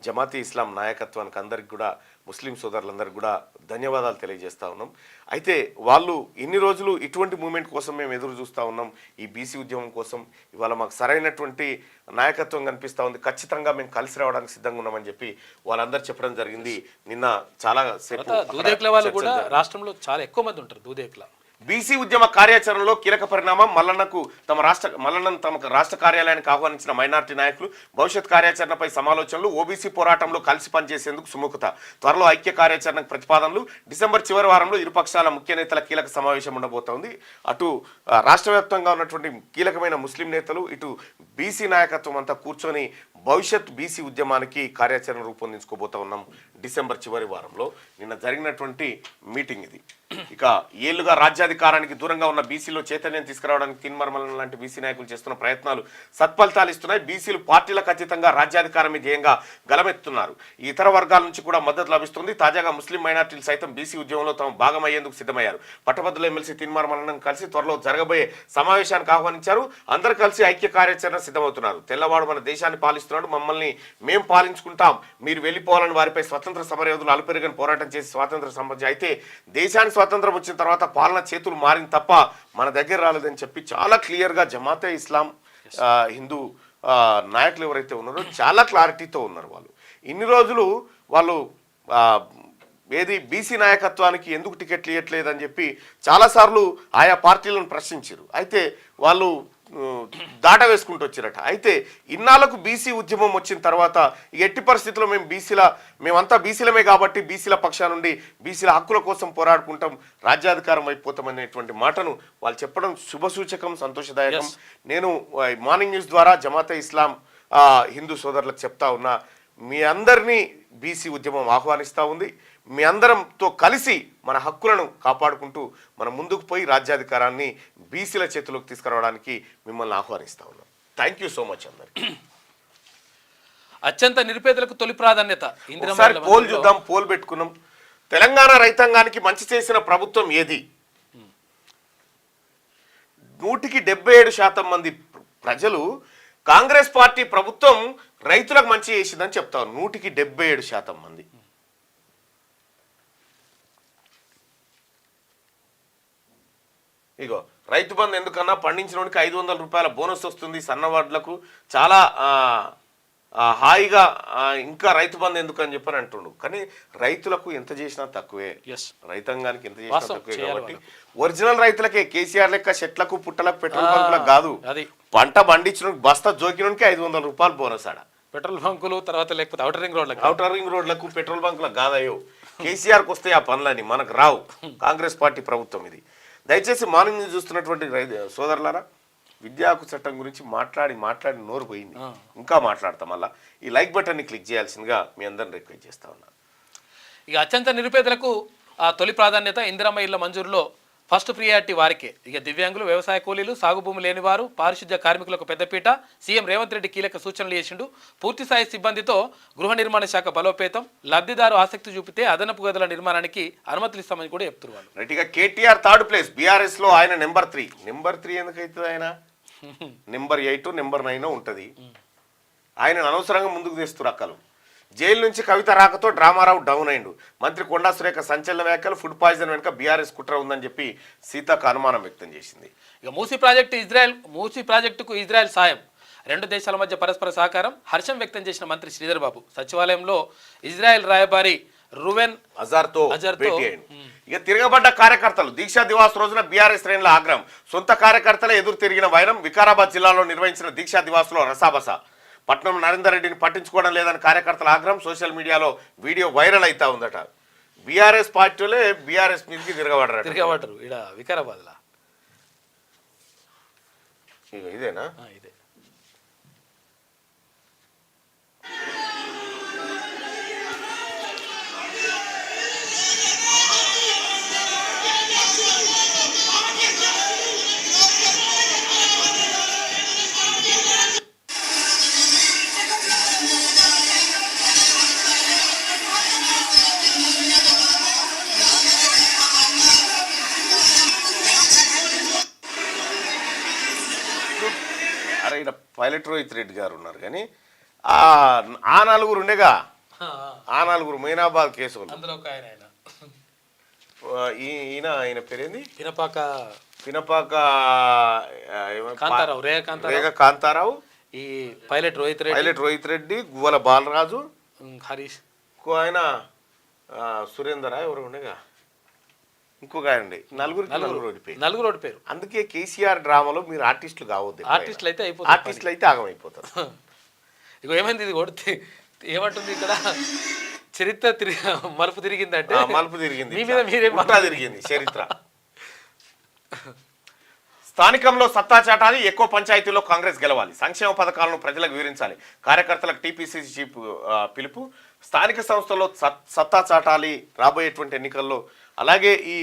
జమాతే ఇస్లాం నాయకత్వానికి అందరికి కూడా, ముస్లిం సోదరులందరికీ కూడా ధన్యవాదాలు తెలియజేస్తా ఉన్నాం. అయితే వాళ్ళు ఇన్ని రోజులు ఇటువంటి మూమెంట్ కోసం మేము ఎదురు చూస్తూ ఉన్నాం, ఈ బీసీ ఉద్యమం కోసం. ఇవాళ మాకు సరైనటువంటి నాయకత్వం కనిపిస్తూ ఉంది, ఖచ్చితంగా మేము కలిసి రావడానికి సిద్ధంగా ఉన్నామని చెప్పి వాళ్ళందరూ చెప్పడం జరిగింది. నిన్న చాలా సేపు దూదేకుల వాళ్ళు కూడా రాష్ట్రంలో చాలా ఎక్కువ మంది ఉంటారు. దూదేకుల బీసీ ఉద్యమ కార్యాచరణలో కీలక పరిణామం. మల్లన్నను తమ రాష్ట్ర కార్యాలయానికి ఆహ్వానించిన మైనార్టీ నాయకులు భవిష్యత్ కార్యాచరణపై సమాలోచనలు. ఓబీసీ పోరాటంలో కలిసి పనిచేసేందుకు సుముఖత. త్వరలో ఐక్య కార్యాచరణకు ప్రతిపాదనలు. డిసెంబర్ చివరి వారంలో ఇరుపక్షాల ముఖ్య నేతల కీలక సమావేశం ఉండబోతోంది. అటు రాష్ట్ర వ్యాప్తంగా ఉన్నటువంటి కీలకమైన ముస్లిం నేతలు, ఇటు బీసీ నాయకత్వం అంతా కూర్చొని భవిష్యత్ బీసీ ఉద్యమానికి కార్యాచరణ రూపొందించుకోబోతా ఉన్నాం డిసెంబర్ చివరి వారంలో. నిన్న జరిగినటువంటి మీటింగ్ ఇది. ఇక ఏళ్లుగా రాజ్యాధికారానికి దూరంగా ఉన్న బీసీలో చైతన్యం తీసుకురావడానికి తిన్మర్మల లాంటి బీసీ నాయకులు చేస్తున్న ప్రయత్నాలు సత్ఫలితాలు ఇస్తున్నాయి. బీసీలు పార్టీలకు అతీతంగా రాజ్యాధికారమే ధ్యేయంగా గలమెత్తున్నారు. ఇతర వర్గాల నుంచి కూడా మద్దతు లభిస్తుంది. తాజాగా ముస్లిం మైనార్టీలు సైతం బీసీ ఉద్యమంలో తమ భాగమయ్యేందుకు సిద్ధమయ్యారు. పట్టభద్రుల ఎమ్మెల్సీ తిన్మర్మలను కలిసి త్వరలో జరగబోయే సమావేశానికి ఆహ్వానించారు. అందరూ కలిసి ఐక్య కార్యాచరణ సిద్ధమవుతున్నారు. తెల్లవాడు మన దేశాన్ని పాలిస్తున్నాడు, మమ్మల్ని మేం పాలించుకుంటాం, మీరు వెళ్ళిపోవాలని వారిపై స్వతంత్ర సమరయోధులు అలుపెరుగని పోరాటం చేసి స్వాతంత్ర సంబంధించి అయితే దేశానికి స్వాతంత్రం వచ్చిన తర్వాత పాలన చేతులు మారింది తప్ప మన దగ్గర రాలేదని చెప్పి చాలా క్లియర్గా జమాతే ఇస్లాం హిందూ నాయకులు ఎవరైతే ఉన్నారో చాలా క్లారిటీతో ఉన్నారు. వాళ్ళు ఇన్ని రోజులు వాళ్ళు ఏది బీసీ నాయకత్వానికి ఎందుకు టికెట్లు ఇవ్వట్లేదని చెప్పి చాలాసార్లు ఆయా పార్టీలను ప్రశ్నించారు. అయితే వాళ్ళు దాట వేసుకుంటూ వచ్చారట. అయితే ఇన్నాళ్లకు బీసీ ఉద్యమం వచ్చిన తర్వాత ఎట్టి పరిస్థితుల్లో మేమంతా బీసీలమే కాబట్టి బీసీల పక్షా నుండి బీసీల హక్కుల కోసం పోరాడుకుంటాం, రాజ్యాధికారం అయిపోతామనేటువంటి మాటను వాళ్ళు చెప్పడం శుభసూచకం, సంతోషదాయకం. నేను మార్నింగ్ న్యూస్ ద్వారా జమాతే ఇస్లాం హిందూ సోదరులకు చెప్తా ఉన్నా, మీ అందరినీ బీసీ ఉద్యమం ఆహ్వానిస్తూ ఉంది. మీ అందరంతో కలిసి మన హక్కులను కాపాడుకుంటూ మనం ముందుకు పోయి రాజ్యాధికారాన్ని బీసీల చేతిలోకి తీసుకురావడానికి మిమ్మల్ని ఆహ్వానిస్తా ఉన్నాం. థ్యాంక్ యూ సో మచ్ అందరికి. అత్యంత నిరుపేదలకు తొలి ప్రాధాన్యత. ఒకసారి పోల్ చూద్దాం. పోల్ పెట్టుకున్నాం. తెలంగాణ రైతాంగానికి మంచి చేసిన ప్రభుత్వం ఏది? 177% మంది ప్రజలు కాంగ్రెస్ పార్టీ ప్రభుత్వం రైతులకు మంచి చేసిందని చెప్తారు. 177% మంది. ఇగో రైతు బంధు ఎందుకన్నా, పండించినోడికి 500 రూపాయల బోనస్ వస్తుంది, సన్నవాడ్లకు చాలా హాయిగా, ఇంకా రైతు బంధు ఎందుకు అని చెప్పని అంటుండు. కానీ రైతులకు ఎంత చేసినా తక్కువే, రైతాంగానికి ఎంత చేసినా తక్కువే. కాబట్టి ఒరిజినల్ రైతులకే కేసీఆర్ లెక్క చెట్లకు పుట్టలకు పెట్రోల్ బంకులకు కాదు, పంట పండించిన బస్తా జోకినోడికి 500 రూపాయలు బోనస్ ఆడ. పెట్రోల్ బంకులు తర్వాత లేకపోతే అవుటర్ రింగ్ రోడ్లకు పెట్రోల్ బంకులకు కాదయ్యో. కేసీఆర్కి వస్తే ఆ పనులని మనకు రావు. కాంగ్రెస్ పార్టీ ప్రభుత్వం ఇది. దయచేసి మార్నింగ్ న్యూస్ చూస్తున్నటువంటి సోదరులారా, విద్యా హక్కు చట్టం గురించి మాట్లాడి నోరు పోయింది. ఇంకా మాట్లాడతాం. మళ్ళీ ఈ లైక్ బటన్ని క్లిక్ చేయాల్సిందిగా మీ అందరిని రిక్వెస్ట్ చేస్తా ఉన్నాను. ఇక అత్యంత నిరుపేదలకు తొలి ప్రాధాన్యత. ఇందిరమ్మ ఇళ్ల మంజూరులో ఫస్ట్ ప్రియారిటీ వారికే. ఇక దివ్యాంగులు, వ్యవసాయ కూలీలు, సాగు భూమి లేని వారు, పారిశుద్ధ్య కార్మికులకు పెద్దపీట. సీఎం రేవంత్ రెడ్డి కీలక సూచనలు చేసిండు. పూర్తిస్థాయి సిబ్బందితో గృహ నిర్మాణ శాఖ బలోపేతం. లబ్ధిదారు ఆసక్తి చూపితే అదనపు గదుల నిర్మాణానికి అనుమతులు ఇస్తామని కూడా చెప్తున్నారు. రైట్గా కేటీఆర్ 3rd ప్లేస్, బీఆర్ఎస్ లో ఆయన నెంబర్ 3. నెంబర్ 3 ఎందుకైతుంది? ఆయన నెంబర్ 8, నెంబర్ 9 ఉంటుంది. ఆయన అనవసరంగా ముందుకు తెస్తున్నారు అక్కలు. జైలు నుంచి కవిత రాకతో డ్రామారావు డౌన్ అయిండు. మంత్రి కొండా సురేఖ సంచలన వ్యాఖ్యలు, ఫుడ్ పాయిజన్ వెనుక బీఆర్ఎస్ కుట్ర ఉందని చెప్పి సీతకు అనుమానం వ్యక్తం చేసింది. ఇక మూసీ ప్రాజెక్టుకు ఇజ్రాయెల్ సాయం, రెండు దేశాల మధ్య పరస్పర సహకారం, హర్షం వ్యక్తం చేసిన మంత్రి శ్రీధర్ బాబు. సచివాలయంలో ఇజ్రాయెల్ రాయబారి రువెన్ అజార్తో భేటీ అయింది. ఇక తిరగబడ్డ కార్యకర్తలు దీక్షా దివాస్ రోజున బీఆర్ఎస్ శ్రేణుల ఆగ్రహం, సొంత కార్యకర్తలే ఎదురు తిరిగిన వైరం. వికారాబాద్ జిల్లాలో నిర్వహించిన దీక్షా దివాస్లో రసాబస. పట్నం నరేందర్ రెడ్డిని పట్టించుకోవడం లేదని కార్యకర్తల ఆగ్రహం. సోషల్ మీడియాలో వీడియో వైరల్ అవుతా ఉందట. బీఆర్ఎస్ పార్టీలే బీఆర్ఎస్ మీదకి తిరగబడ్డారు ఈడ వికారాబాద్లా. ఇదేనా? ఇదే. అరే ఇక్కడ పైలట్ రోహిత్ రెడ్డి గారు ఉన్నారు కానీ ఆ నలుగురు ఉండేగా, ఆ నలుగురు మైనాబాద్ కేసు వాళ్ళు. అందులో ఒక ఆయన ఆయన పేరేంది? పినపాక కాంతారావు, రేగ కాంతారావు, ఈ పైలట్ రోహిత్ రెడ్డి, గువ్వల బాలరాజు, హరీష్, ఇంకో ఆయన సురేందర్ ఎవరు ఉండేగా, ఇంకొక ఆయన ఉండే. నలుగురు ఓడిపోయారు. అందుకే కేసీఆర్ డ్రామాలో మీరు ఆర్టిస్టులు కావద్దు. ఆర్టిస్టులు అయితే ఆగమైపోతారు. ఇగో ఏమైంది, ఇది కొడితే ఏమంటుంది ఇక్కడ, చరిత్ర మలుపు తిరిగిందంటే మలుపు తిరిగింది, మీ మీద మీరే తిరిగింది చరిత్ర. స్థానికంలో సత్తా చాటాలి, ఎక్కువ పంచాయతీల్లో కాంగ్రెస్ గెలవాలి, సంక్షేమ పథకాలను ప్రజలకు వివరించాలి, కార్యకర్తలకు టీపీసీసీ చీఫ్ పిలుపు. స్థానిక సంస్థల్లో సత్తా చాటాలి రాబోయేటువంటి ఎన్నికల్లో. అలాగే ఈ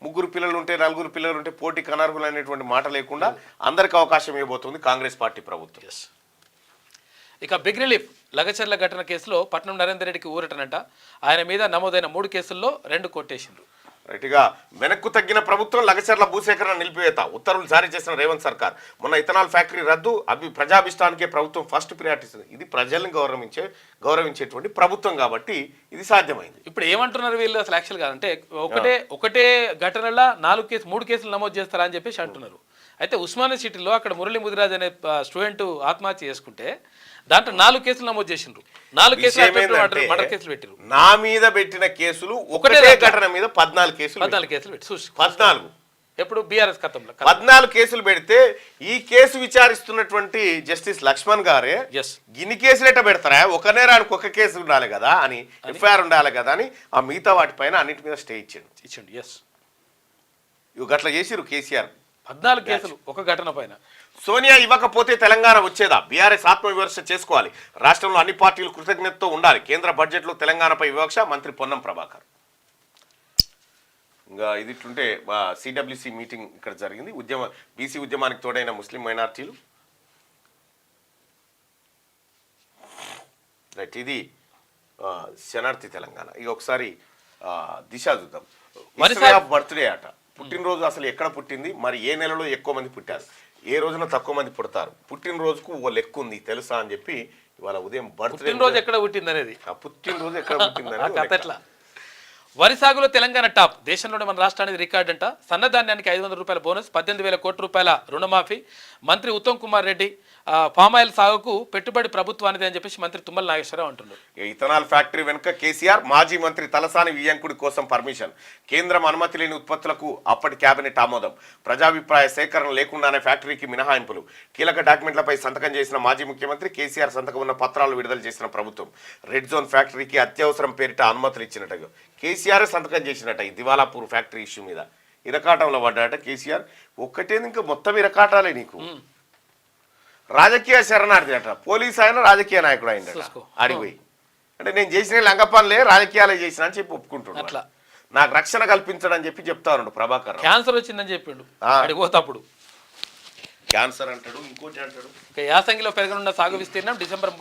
ముగ్గురు పిల్లలు ఉంటే, నలుగురు పిల్లలు ఉంటే పోటీ కనర్హులు అనేటువంటి మాట లేకుండా అందరికి అవకాశం ఇవ్వబోతుంది కాంగ్రెస్ పార్టీ ప్రభుత్వం. ఇక బిగ్ రిలీఫ్ లగచర్ల ఘటన కేసులో పట్నం నరేందర్ రెడ్డికి ఊరటనంట. ఆయన మీద నమోదైన 3 కేసుల్లో 2 కొట్టేసిండ్రు. రైట్గా వెనక్కు తగ్గిన ప్రభుత్వం, లగచర్ల భూసేకరణ నిలిపివేత, ఉత్తర్వులు జారీ చేసిన రేవంత్ సర్కార్. మొన్న ఇథనాల్ ఫ్యాక్టరీ రద్దు, ప్రజాభిష్టానికే ప్రభుత్వం ఫస్ట్ ప్రియారిటీ ఇస్తుంది. ఇది ప్రజల్ని గౌరవించేటువంటి ప్రభుత్వం కాబట్టి ఇది సాధ్యమైంది. ఇప్పుడు ఏమంటున్నారు వీళ్ళు అసలు యాక్చువల్ గా అంటే ఒకటే ఘటనలో 3 కేసులు నమోదు చేస్తారా అని చెప్పేసి అంటున్నారు. అయితే ఉస్మానియా సిటీలో అక్కడ మురళీ ముదిరాజ్ అనే స్టూడెంట్ ఆత్మహత్య చేసుకుంటే దాంట్లో 4 కేసులు నమోదు చేసిండ్రు. 4 కేసులు మర్డర్ కేసులు పెట్టిరు. నా మీద పెట్టిన కేసులు ఒకటే ఘటన మీద 14 కేసులు పెట్టి 14 ఎప్పుడు బీఆర్ఎస్ కథంలో 14 కేసులు పెడితే ఈ కేసు విచారిస్తున్నటువంటి జస్టిస్ లక్ష్మణ్ గారే ఇన్ని కేసులు ఎట్ట పెడతారా, ఒక నేరానికి ఒక కేసు ఉండాలి కదా అని, ఎఫ్ఐఆర్ ఉండాలి కదా అని ఆ మిగతా వాటిపైన అన్నిటి మీద స్టే ఇచ్చిండు. ఇవి గట్ల చేసిరు కేసీఆర్. 14 కేసులు ఒక ఘటన పైన. సోనియా ఇవ్వకపోతే తెలంగాణ వచ్చేదా? బీఆర్ఎస్ ఆత్మవిమర్శ చేసుకోవాలి, రాష్ట్రంలో అన్ని పార్టీలు కృతజ్ఞతతో ఉండాలి, కేంద్ర బడ్జెట్లో తెలంగాణపై వివక్ష, మంత్రి పొన్నం ప్రభాకర్. ఇంకా ఇది ఇట్లుంటే సిడబ్ల్యూసి మీటింగ్ ఇక్కడ జరిగింది. బీసీ ఉద్యమానికి తోడైన ముస్లిం మైనార్టీలు. రైట్, ఇది శనార్థి తెలంగాణ. ఇక ఒకసారి దిశ చూద్దాం. బర్త్డే అట, పుట్టినరోజు అసలు ఎక్కడ పుట్టింది, మరి ఏ నెలలో ఎక్కువ మంది పుట్టారు, ఏ రోజున తక్కువ మంది పుడతారు, పుట్టినరోజుకు ఓ లెక్క ఉంది తెలుసా అని చెప్పి ఇవాళ ఉదయం పుట్టినరోజు ఎక్కడ పుట్టింది అనేది, పుట్టినరోజు ఎక్కడ పుట్టిందని. వరి సాగులో తెలంగాణ టాప్, దేశంలోనే మన రాష్ట్రానికి రికార్డు అంట. సన్నధాన్యానికి 500 రూపాయల బోనస్, 18,000 కోట్ల రూపాయల రుణమాఫీ. మంత్రి ఉత్తమ్ కుమార్ రెడ్డి పామాయిల్ సాగుకు పెట్టుబడి ప్రభుత్వానిది అని చెప్పేసి మంత్రి తుమ్మల నాగేశ్వరరావు అంటున్నారు. ఇథనాల్ ఫ్యాక్టరీ వెనుక కేసీఆర్, మాజీ మంత్రి తలసాని వియ్యంకుడి కోసం పర్మిషన్, కేంద్రం అనుమతి లేని ఉత్పత్తులకు అప్పటి కేబినెట్ ఆమోదం, ప్రజాభిప్రాయ సేకరణ లేకుండానే ఫ్యాక్టరీకి మినహాయింపులు, కీలక డాక్యుమెంట్లపై సంతకం చేసిన మాజీ ముఖ్యమంత్రి, కేసీఆర్ సంతకం ఉన్న పత్రాలు విడుదల చేసిన ప్రభుత్వం, రెడ్ జోన్ ఫ్యాక్టరీకి అత్యవసరం పేరిట అనుమతులు ఇచ్చినట్టుగా కేసీఆర్ సంతకం చేసినట్ట ఈ దివాలాపూర్ ఫ్యాక్టరీ ఇష్యూ మీద. ఇరకాటంలో పడ్డాట కేసీఆర్. ఒక్కటేది ఇంకా మొత్తం ఇరకాటాలే నీకు. రాజకీయ శరణార్థి అట, పోలీసు ఆయన రాజకీయ నాయకుడు అయిందట అడిగిపోయి. అంటే నేను చేసిన లంగపనులే రాజకీయాలే చేసిన అని చెప్పి ఒప్పుకుంటున్నాను. నాకు రక్షణ కల్పించడం అని చెప్పి చెప్తా ఉన్నాడు ప్రభాకర్. క్యాన్సర్ వచ్చిందని చెప్పిండు అడిగిపోతప్పుడు. క్యాన్సర్ అంటాడు, ఇంకోటి అంటాడు. యాసంగిలో పెరగనున్న సాగు విస్తీర్ణం డిసెంబర్